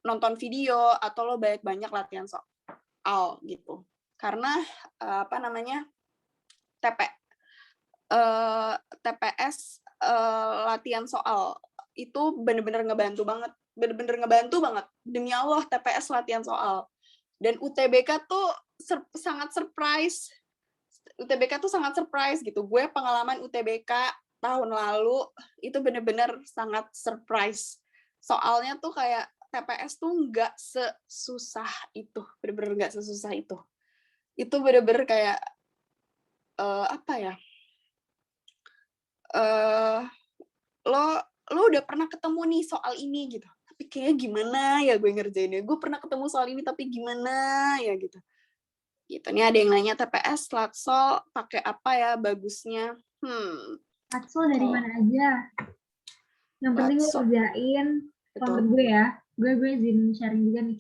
nonton video atau lo banyak-banyak latihan soal gitu. Karena TPS latihan soal itu bener-bener ngebantu banget, demi Allah. TPS latihan soal dan UTBK tuh sangat surprise. Gitu. Gue pengalaman UTBK tahun lalu itu bener-bener sangat surprise. Soalnya tuh kayak TPS tuh nggak sesusah itu, bener-bener nggak sesusah itu. Itu bener-bener kayak lo udah pernah ketemu nih soal ini gitu, tapi kayak gimana ya gue ngerjainnya. Gue pernah ketemu soal ini tapi gimana ya gitu. Nih ada yang nanya TPS Latsol pakai apa ya bagusnya? Latsol dari mana aja? Yang penting lo kerjain. Kalau gue ya, gue izin sharing juga nih.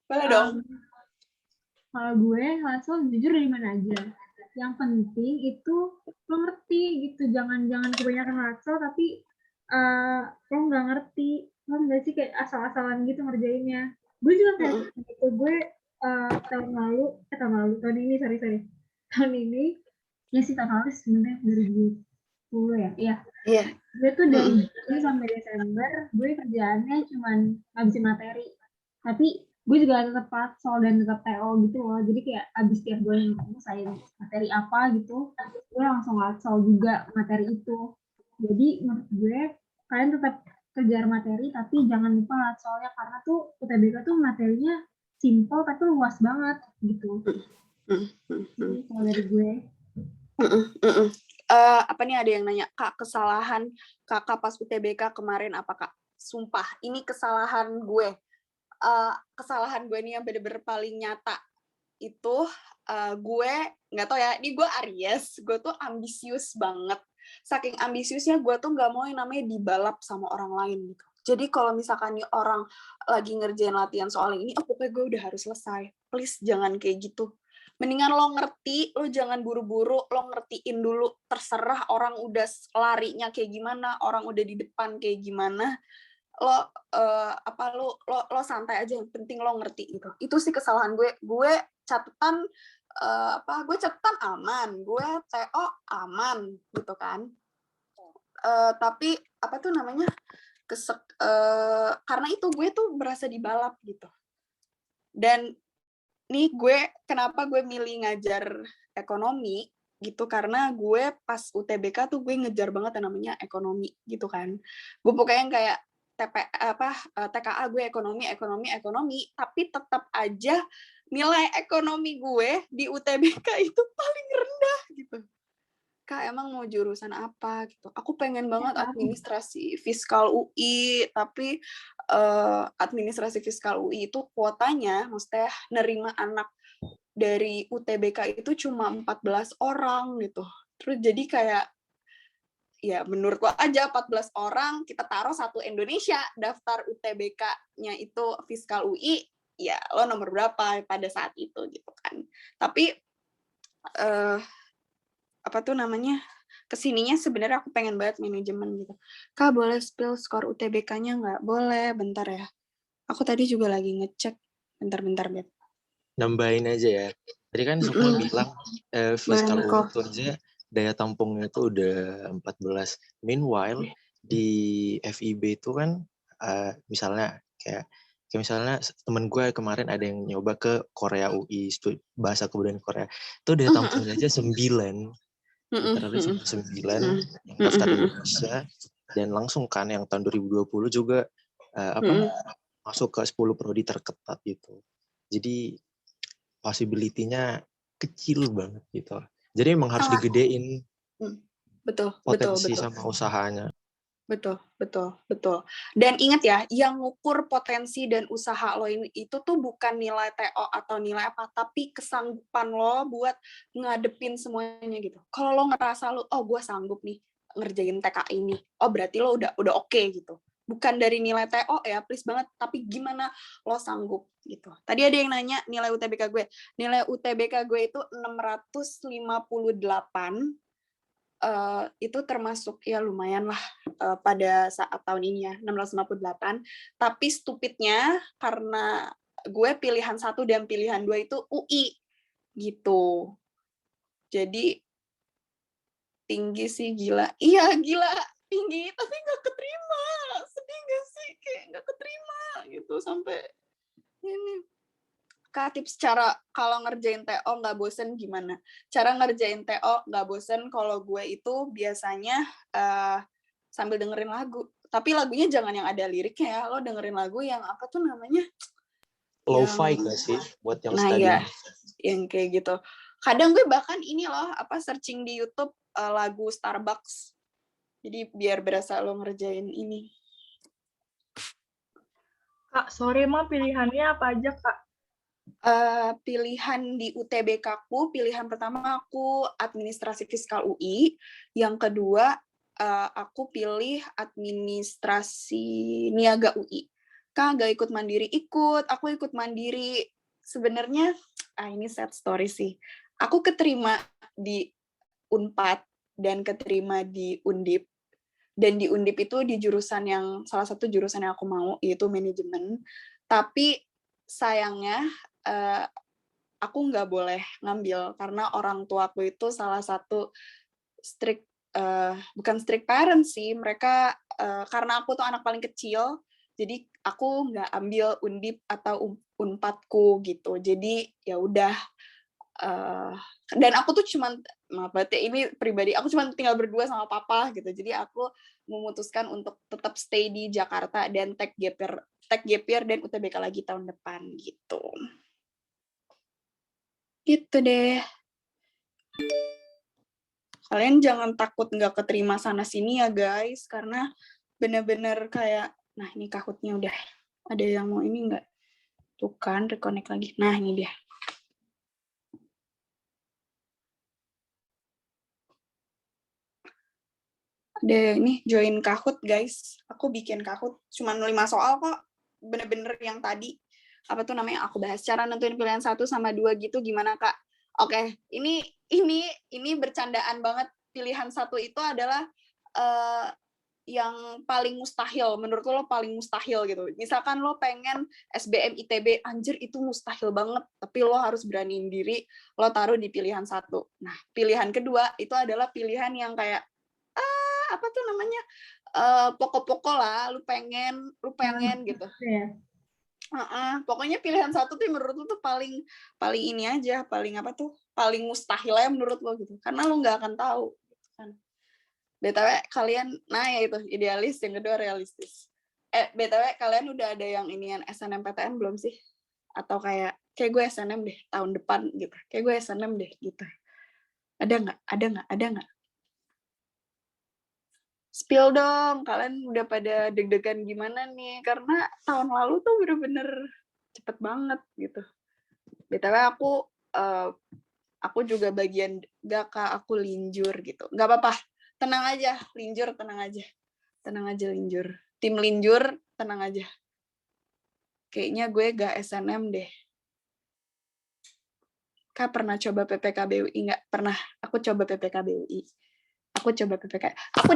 Boleh dong. Kalau gue Latsol jujur dari mana aja. Yang penting itu lo ngerti gitu. Jangan kebanyakan Latsol tapi lo nggak ngerti. Lo nggak sih kayak asal-asalan gitu ngerjainnya. Gue juga kayak gitu. Gue tahun ini tahun ini ya sih tahun lalu sebenarnya 2010 ya. Iya. Gue tuh dari Juni sampai Desember gue kerjaannya cuman ngabisin materi, tapi gue juga tetap Latsol dan tetap TO gitu loh. Jadi kayak abis tiap bulan saya materi apa gitu, gue langsung Latsol juga materi itu. Jadi menurut gue kalian tetap kejar materi tapi jangan lupa Latsolnya, karena tuh UTBK tuh materinya simple tapi luas banget gitu. Kalau dari gue. Ada yang nanya, Kak, kesalahan kakak pas UTBK kemarin apa, Kak? Sumpah, ini kesalahan gue. Kesalahan gue nih yang bener-bener paling nyata itu gue nggak tau ya, ini gue Aries, gue tuh ambisius banget. Saking ambisiusnya gue tuh nggak mau yang namanya dibalap sama orang lain gitu. Jadi kalau misalkan nih orang lagi ngerjain latihan soal ini, pokoknya gue udah harus selesai. Please jangan kayak gitu. Mendingan lo ngerti, lo jangan buru-buru, lo ngertiin dulu. Terserah orang udah larinya kayak gimana, orang udah di depan kayak gimana. Lo santai aja, yang penting lo ngerti gitu. Itu sih kesalahan gue. Gue catatan aman, gue TO aman gitu kan. Tapi karena itu gue tuh berasa dibalap gitu. Dan nih kenapa gue milih ngajar ekonomi gitu, karena gue pas UTBK tuh gue ngejar banget yang namanya ekonomi gitu kan. Gue pokoknya yang kayak TKA gue ekonomi, tapi tetap aja nilai ekonomi gue di UTBK itu paling rendah gitu. Kak, emang mau jurusan apa gitu? Aku pengen banget administrasi fiskal UI, tapi administrasi fiskal UI itu kuotanya, maksudnya nerima anak dari UTBK itu cuma 14 orang gitu. Terus jadi kayak, ya menurut lo aja 14 orang, kita taruh satu Indonesia daftar UTBK-nya itu fiskal UI, ya lo nomor berapa pada saat itu gitu kan. Tapi kesininya sebenarnya aku pengen banget manajemen gitu. Kak, boleh spill skor UTBK-nya nggak? Boleh, bentar ya. Aku tadi juga lagi ngecek. Bentar, Bet. Nambahin aja ya. Tadi kan Sukma bilang fiskal UI itu aja daya tampungnya itu udah 14. Meanwhile, di FIB itu kan misalnya kayak misalnya temen gue kemarin ada yang nyoba ke Korea UI, bahasa kebudayaan Korea. Itu daya tampungnya aja 9. Literally 9 yang daftar Indonesia, dan langsung kan yang tahun 2020 juga masuk ke 10 prodi terketat gitu. Jadi possibility-nya kecil banget gitu. Jadi emang harus digedein potensi sama usahanya. Betul. Dan ingat ya, yang ngukur potensi dan usaha lo itu tuh bukan nilai TO atau nilai apa, tapi kesanggupan lo buat ngadepin semuanya gitu. Kalau lo ngerasa lo, gue sanggup nih ngerjain TK ini, berarti lo udah oke gitu. Bukan dari nilai TO ya, please banget, tapi gimana lo sanggup gitu. Tadi ada yang nanya nilai UTBK gue. Nilai UTBK gue itu 658. Itu termasuk ya lumayan lah pada saat tahun ini ya, 658. Tapi stupidnya karena gue pilihan 1 dan pilihan 2 itu UI gitu. Jadi tinggi sih, gila. Iya, gila. Tinggi, tapi nggak keterima. Sedih nggak sih? Kayak nggak keterima gitu sampai ini. Kak, tips cara kalau ngerjain TO nggak bosen gimana? Cara ngerjain TO nggak bosen kalau gue itu biasanya sambil dengerin lagu. Tapi lagunya jangan yang ada liriknya ya. Lo dengerin lagu yang apa tuh namanya? Lo-fi nggak sih buat yang study? Nah ya, yang kayak gitu. Kadang gue bahkan ini loh, searching di YouTube lagu Starbucks. Jadi biar berasa lo ngerjain ini. Kak, sorry mah pilihannya apa aja, Kak? Pilihan di UTBK ku, pilihan pertama aku administrasi fiskal UI, yang kedua aku pilih administrasi niaga UI. Kak, gak ikut mandiri? Aku ikut mandiri. Sebenarnya, ini sad story sih. Aku keterima di Unpad dan keterima di Undip. Dan di Undip itu di jurusan yang, salah satu jurusan yang aku mau, yaitu manajemen. Tapi sayangnya, aku nggak boleh ngambil karena orang tuaku itu salah satu bukan strict parent sih, mereka karena aku tuh anak paling kecil, jadi aku nggak ambil Undip atau Unpadku gitu. Jadi ya udah, dan aku tuh cuman, maaf banget ya, ini pribadi, aku cuman tinggal berdua sama papa gitu. Jadi aku memutuskan untuk tetap stay di Jakarta dan take gap year dan UTBK lagi tahun depan gitu. Gitu deh. Kalian jangan takut nggak keterima sana-sini ya guys, karena bener-bener kayak, nah ini Kahootnya udah, ada yang mau ini nggak? Tuh kan, reconnect lagi. Nah ini dia. Ada ini, join Kahoot guys. Aku bikin Kahoot, cuman 5 soal kok. Bener-bener yang tadi, apa tuh namanya, aku bahas cara nentuin pilihan 1 sama 2 gitu, gimana Kak? Oke, ini bercandaan banget. Pilihan 1 itu adalah yang paling mustahil. Menurut lo paling mustahil gitu. Misalkan lo pengen SBM ITB, anjir itu mustahil banget. Tapi lo harus beraniin diri, lo taruh di pilihan 1. Nah, pilihan kedua itu adalah pilihan yang kayak, apa tuh namanya, pokok-pokok lah, lu pengen gitu. Pokoknya pilihan 1 tuh menurut lu tuh paling ini aja, paling apa tuh, paling mustahil ya menurut lo gitu, karena lu nggak akan tahu gitu kan. BTW kalian, nah ya itu idealis, yang kedua realistis. BTW kalian udah ada yang inian SNMPTN belum sih? Atau kayak gue SNM deh tahun depan gitu. Kayak gue SNM deh gitu. Ada nggak? Spill dong, kalian udah pada deg-degan gimana nih? Karena tahun lalu tuh bener-bener cepet banget gitu. BTW aku juga bagian Gaka, aku linjur gitu. Nggak apa-apa, tenang aja, linjur tenang aja. Tenang aja linjur. Tim linjur tenang aja. Kayaknya gue gak SNM deh. Kak pernah coba PPKBUI nggak? Pernah, aku coba PPKBUI. Aku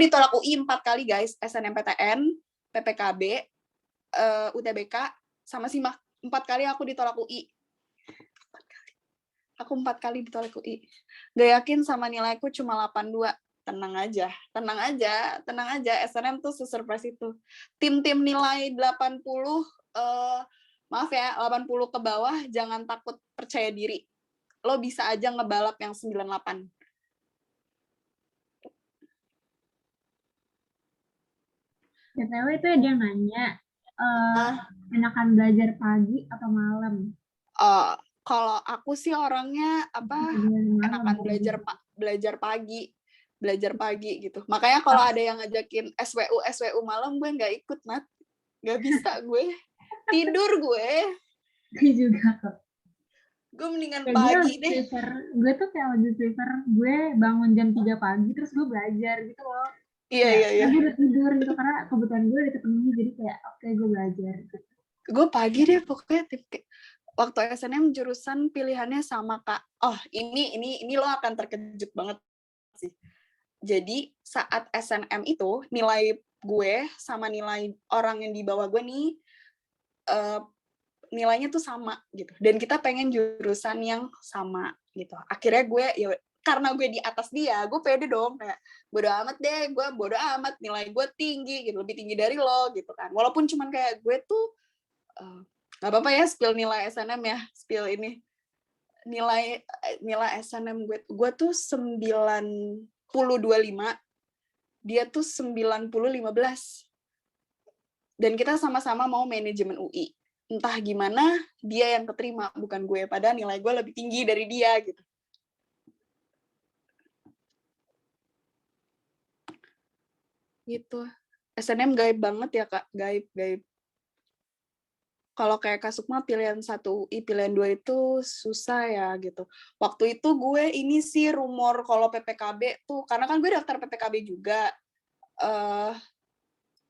ditolak UI 4 kali guys, SNMPTN, PPKB, UTBK, sama SIMAK. 4 kali aku ditolak UI. 4 kali ditolak UI. Gak yakin sama nilaiku cuma 82. Tenang aja. SNM tuh se-surprise itu. Tim-tim nilai 80, maaf ya, 80 ke bawah, jangan takut, percaya diri. Lo bisa aja ngebalap yang 98. BTW itu ada yang nanya, enakan belajar pagi atau malam? Kalau aku sih orangnya enakan belajar pagi gitu. Makanya kalau ada yang ngajakin SWU malam, gue nggak ikut, Nat. Nggak bisa gue. Tidur gue. Gue juga kok. Gue mendingan pagi deh. Gue tuh kayak lebih prefer gue bangun jam 3 pagi terus gue belajar gitu loh. Iya. Gue udah tidur gitu karena kebutuhan gue udah ketemu, jadi kayak oke, gue belajar gitu. Gue pagi deh pokoknya. Waktu SNM jurusan pilihannya sama Kak. Oh, ini lo akan terkejut banget sih. Jadi saat SNM itu nilai gue sama nilai orang yang di bawah gue nih nilainya tuh sama gitu. Dan kita pengen jurusan yang sama gitu. Akhirnya gue karena gue di atas dia, gue pede dong kayak bodo amat nilai gue tinggi gitu, lebih tinggi dari lo gitu kan. Walaupun cuman kayak gue tuh nggak apa-apa ya spill nilai SNM ya, spill ini. Nilai SNM gue tuh 90/25, dia tuh 90/15. Dan kita sama-sama mau manajemen UI. Entah gimana, dia yang keterima, bukan gue. Padahal nilai gue lebih tinggi dari dia, gitu. Gitu. SNM gaib banget ya, Kak. Gaib. Kalau kayak Kak Sukma pilihan 1 UI, pilihan 2 itu susah ya, gitu. Waktu itu gue ini sih rumor kalau PPKB tuh, karena kan gue daftar PPKB juga.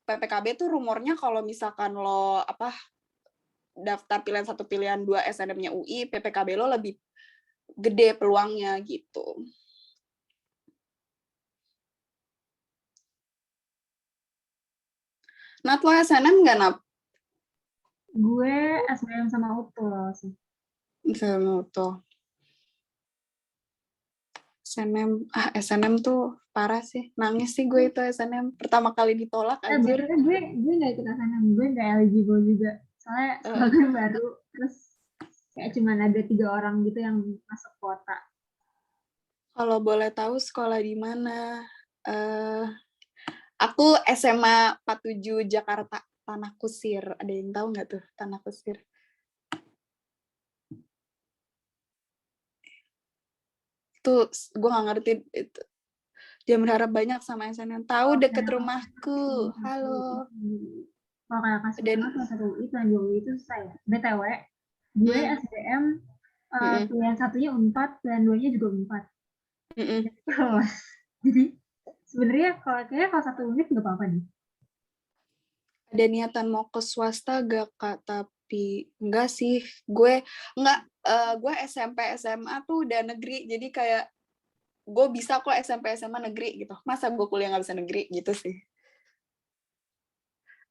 PPKB tuh rumornya kalau misalkan lo daftar pilihan 1 pilihan 2 SNM-nya UI, PPKB lo lebih gede peluangnya gitu. Nat, lo SNM nggak, Nat? Gue SBM sama UTO sih. Sama UTO. SNM tuh parah sih. Nangis sih gue itu SNM. Pertama kali ditolak, anjir. Gue nggak ikut SNM, gue nggak eligible juga. Soalnya gue baru, terus kayak cuman ada 3 orang gitu yang masuk kuota. Kalau boleh tahu sekolah di mana? Aku SMA 47 Jakarta, Tanah Kusir. Ada yang tahu nggak tuh Tanah Kusir? Tuh, gue nggak ngerti itu. Jangan berharap banyak sama SNM. Tahu deket rumahku. Halo. Kalau kayak kasih salah satu UI, pilihan 2 UI itu susah ya. BTW, gue SBM pilihan 1-nya 4, pilihan 2-nya juga 4. Jadi sebenarnya kalau 1 unit nggak apa-apa nih. Ada niatan mau ke swasta gak, Kak? Tapi enggak sih. Gue SMP SMA tuh udah negeri, jadi kayak gue bisa kok SMP SMA negeri gitu. Masa gue kuliah nggak bisa negeri gitu sih.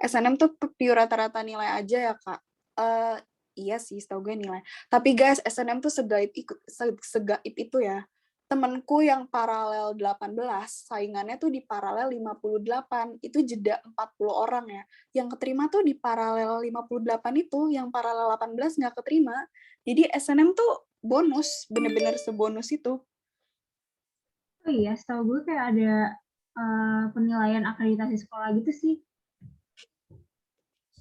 SNM tuh pure rata-rata nilai aja ya, Kak. Iya sih, setahu gue nilai. Tapi guys, SNM tuh segaib itu ya. Temenku yang paralel 18, saingannya tuh di paralel 58. Itu jeda 40 orang ya. Yang keterima tuh di paralel 58 itu, yang paralel 18 nggak keterima. Jadi SNM tuh bonus, bener-bener sebonus itu. Oh iya, setahu gue kayak ada penilaian akreditasi sekolah gitu sih.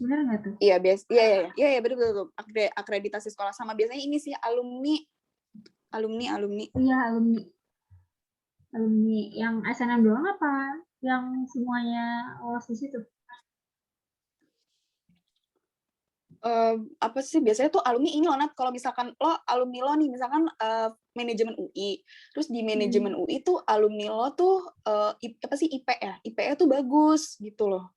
Bener nggak tuh? Iya, betul. Akreditasi sekolah sama biasanya ini sih alumni. Iya, alumni yang SNM doang apa yang semuanya lolos di situ? Apa sih biasanya tuh alumni ini loh Nat, kalau misalkan lo alumni lo nih misalkan manajemen UI, terus di manajemen UI tuh alumni lo tuh apa sih IPE tuh bagus gitu loh.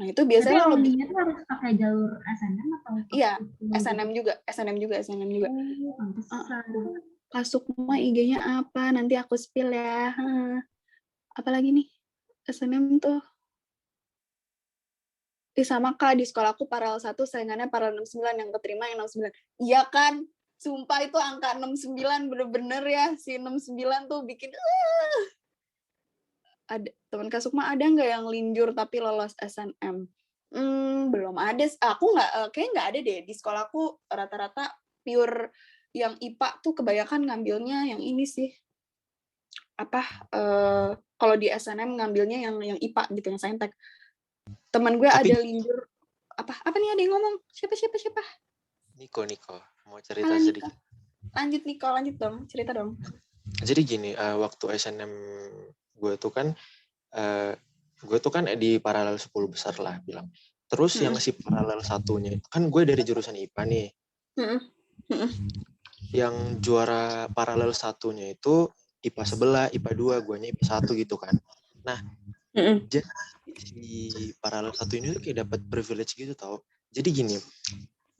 Nah itu biasanya lo lebih. Alumni tuh harus pakai jalur SNM atau? Iya, SNM juga. Oh, pantesan. Kasukma IG-nya apa? Nanti aku spill ya. Apalagi nih SNM tuh. Sama Kak, di sekolahku paralel 1 saingannya paralel 69 yang keterima yang 69. Iya kan? Sumpah itu angka 69 bener-bener ya. Si 69 tuh bikin ada teman Kak Sukma ada nggak yang linjur tapi lolos SNM? Belum ada. Aku kayaknya nggak ada deh. Di sekolahku rata-rata pure yang IPA tuh kebanyakan ngambilnya yang ini sih. Kalau di SNM ngambilnya yang IPA gitu, yang saintek. Teman gue ada linjur apa nih, ada yang ngomong siapa Niko mau cerita sedikit. Lanjut dong, cerita dong. Jadi gini, waktu SNM gue tuh kan di paralel 10 besar lah bilang. Terus yang si paralel satunya kan gue dari jurusan IPA nih. Yang juara paralel satunya itu IPA sebelah, IPA 2, guanya IPA 1 gitu kan. Nah, jadi si paralel satu ini tuh kayak dapat privilege gitu tau. Jadi gini,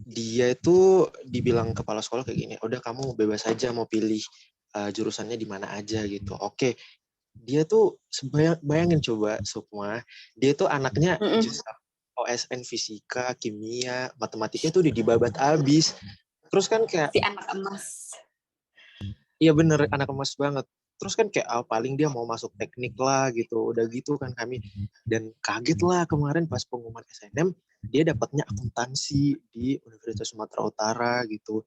dia itu dibilang kepala sekolah kayak gini, udah kamu bebas aja mau pilih jurusannya di mana aja gitu. Oke, dia tuh bayangin coba Sukma, dia tuh anaknya jurusan OSN fisika, kimia, matematika tuh udah dibabat abis. Terus kan kayak si anak emas. Iya bener, anak emas banget. Terus kan kayak paling dia mau masuk teknik lah gitu. Udah gitu kan kami. Dan kaget lah kemarin pas pengumuman SNM, dia dapatnya akuntansi di Universitas Sumatera Utara gitu.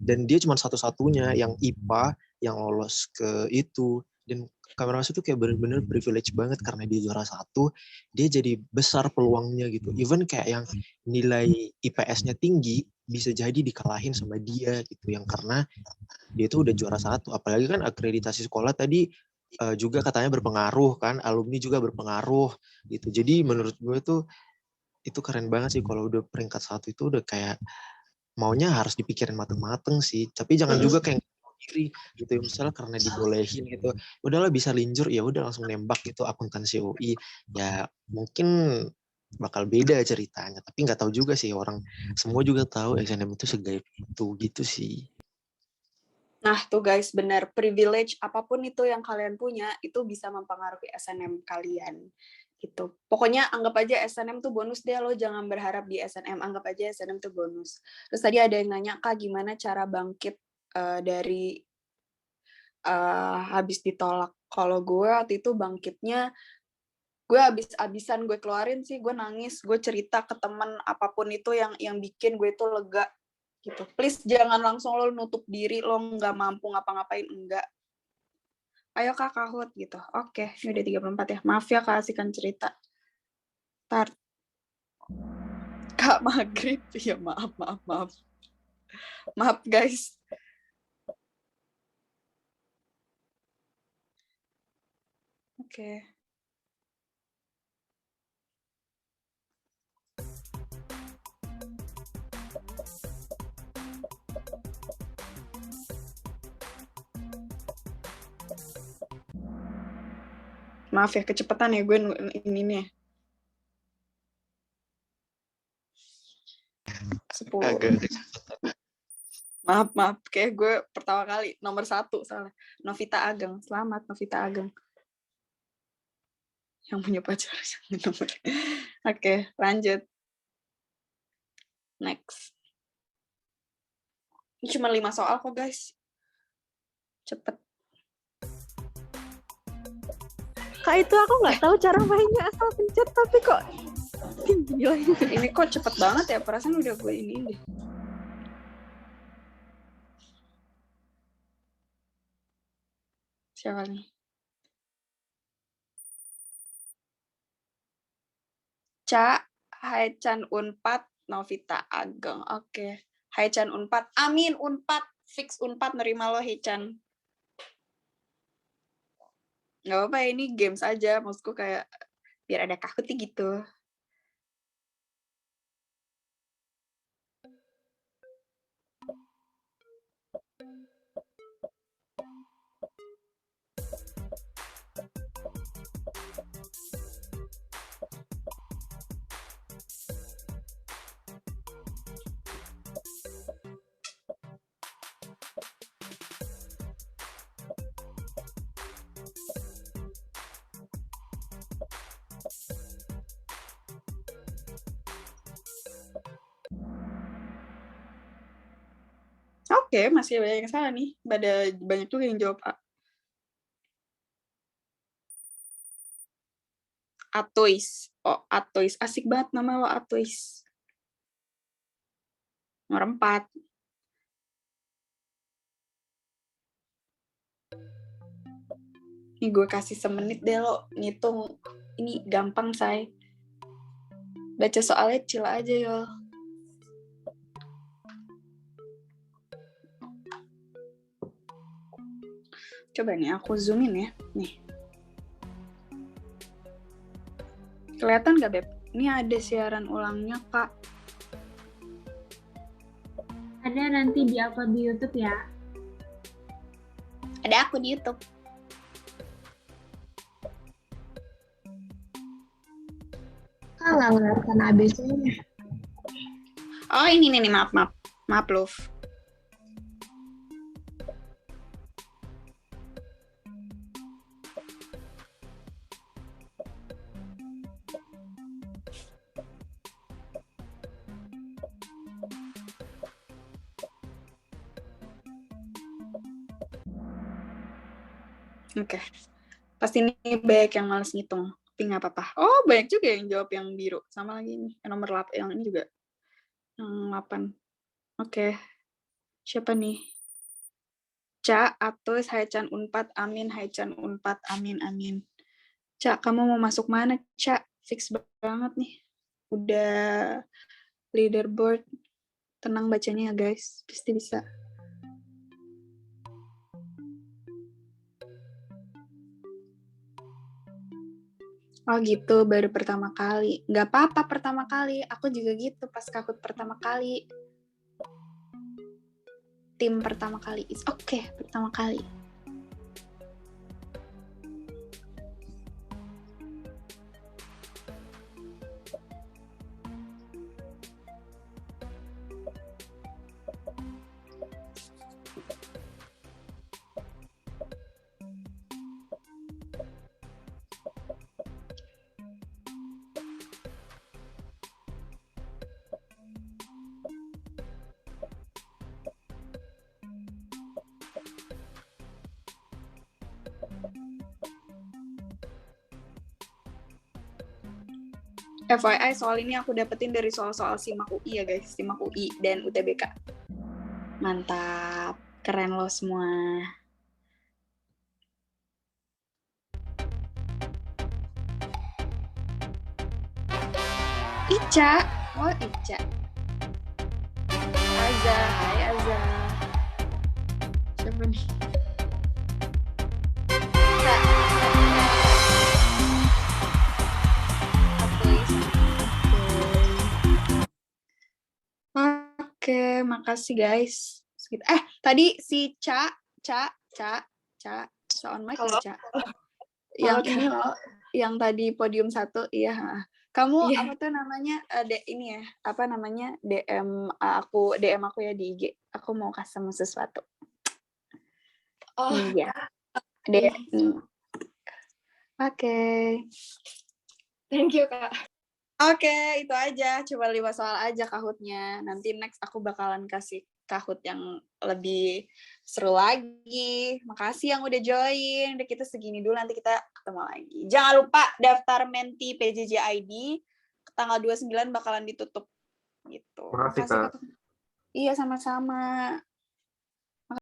Dan dia cuma satu-satunya yang IPA yang lolos ke itu. Dan kami rasa itu kayak bener-bener privilege banget karena dia juara 1, dia jadi besar peluangnya gitu. Even kayak yang nilai IPS-nya tinggi, bisa jadi dikalahin sama dia gitu. Yang karena dia tuh udah juara 1. Apalagi kan akreditasi sekolah tadi juga katanya berpengaruh kan, alumni juga berpengaruh gitu. Jadi menurut gue tuh itu keren banget sih kalau udah peringkat 1 itu udah kayak maunya harus dipikirin mateng-mateng sih. Tapi jangan juga kayak diri gitu, misalnya karena dibolehin gitu, udahlah bisa linjur ya udah langsung nembak gitu akuntansi UI, ya mungkin bakal beda ceritanya. Tapi nggak tahu juga sih, orang semua juga tahu SNM itu segaib itu gitu sih. Nah tuh guys, benar, privilege apapun itu yang kalian punya itu bisa mempengaruhi SNM kalian gitu. Pokoknya anggap aja SNM tuh bonus deh, lo jangan berharap di SNM, anggap aja SNM tuh bonus. Terus tadi ada yang nanya, Kak gimana cara bangkit dari habis ditolak. Kalau gue waktu itu bangkitnya, gue abis-abisan gue keluarin sih, gue nangis, gue cerita ke temen apapun itu yang bikin gue itu lega gitu. Please jangan langsung lo nutup diri, lo nggak mampu ngapa-ngapain, enggak. Ayo Kak Kahut gitu. Oke, ini udah 34 ya. Maaf ya Kak, asihkan cerita. Tar. Kak maghrib, ya maaf. Maaf guys. Oke. Maaf ya, kecepatan ya gue ini nih. 10. Agak. Maaf. Kayak gue pertama kali nomor 1 soalnya. Novita Ageng. Selamat Novita Ageng. Yang punya pacar. Oke, lanjut. Next. Ini cuma 5 soal kok guys. Cepet. Kak, itu aku nggak tahu cara mainnya, asal pencet tapi kok tinggi lagi. Ini kok cepet banget ya, perasaan udah gue ini deh. Siapa nih? Ca, Hai Chan Unpad, Novita Ageng. Oke. Hai Chan Unpad. Amin Unpad. Fix Unpad nerima lo, Hai Chan. Nggak apa-apa, ini games aja. Maksudku kayak biar ada Kahutnya gitu. Oke, masih banyak yang salah nih. Banyak juga yang jawab A. Atois. Oh, Atois. Asik banget nama lo, Atois. Nomor 4. Ini gue kasih semenit deh lo ngitung. Ini gampang, say. Baca soalnya chill aja, yo. Coba nih, aku zoomin ya. Nih. Kelihatan nggak, Beb? Ini ada siaran ulangnya, Kak. Ada nanti di-upload di YouTube ya. Ada aku di YouTube. Kak, nggak ngeliatkan ABC-nya. Oh, ini nih, maaf. Maaf, Love. Oke. Pasti ini banyak yang males ngitung. Tapi nggak apa-apa. Oh, banyak juga yang jawab yang biru. Sama lagi nih. Yang nomor 8. Yang ini juga. Yang 8. Oke. Siapa nih? Ca, Atus, Hai Chan Unpad, Amin, Hai Chan Unpad, Amin. Ca, kamu mau masuk mana, Ca? Fix banget nih. Udah leaderboard. Tenang bacanya ya, guys. Pasti bisa. Oh gitu, baru pertama kali. Nggak apa-apa pertama kali. Aku juga gitu pas Kahut pertama kali. Tim pertama kali. It's okay, pertama kali. FYI, soal ini aku dapetin dari soal-soal SIMAK UI ya guys. SIMAK UI dan UTBK. Mantap. Keren lo semua. Ica. Oh, Ica. Aza. Hai, Aza. Siapa nih? Oke, makasih guys. Tadi si Ca, on mic ya, Ca. Yang ini loh, yang tadi podium 1, iya. Kamu apa tuh namanya? Ini ya, apa namanya? DM aku ya di IG. Aku mau kasih sesuatu. Oh iya. Oke. Thank you, Kak. Oke, itu aja. Coba 5 soal aja Kahutnya. Nanti next aku bakalan kasih Kahut yang lebih seru lagi. Makasih yang udah join. Udah kita segini dulu, nanti kita ketemu lagi. Jangan lupa daftar Menti PJJ ID. Tanggal 29 bakalan ditutup. Gitu. Makasih, Kak. Iya, sama-sama.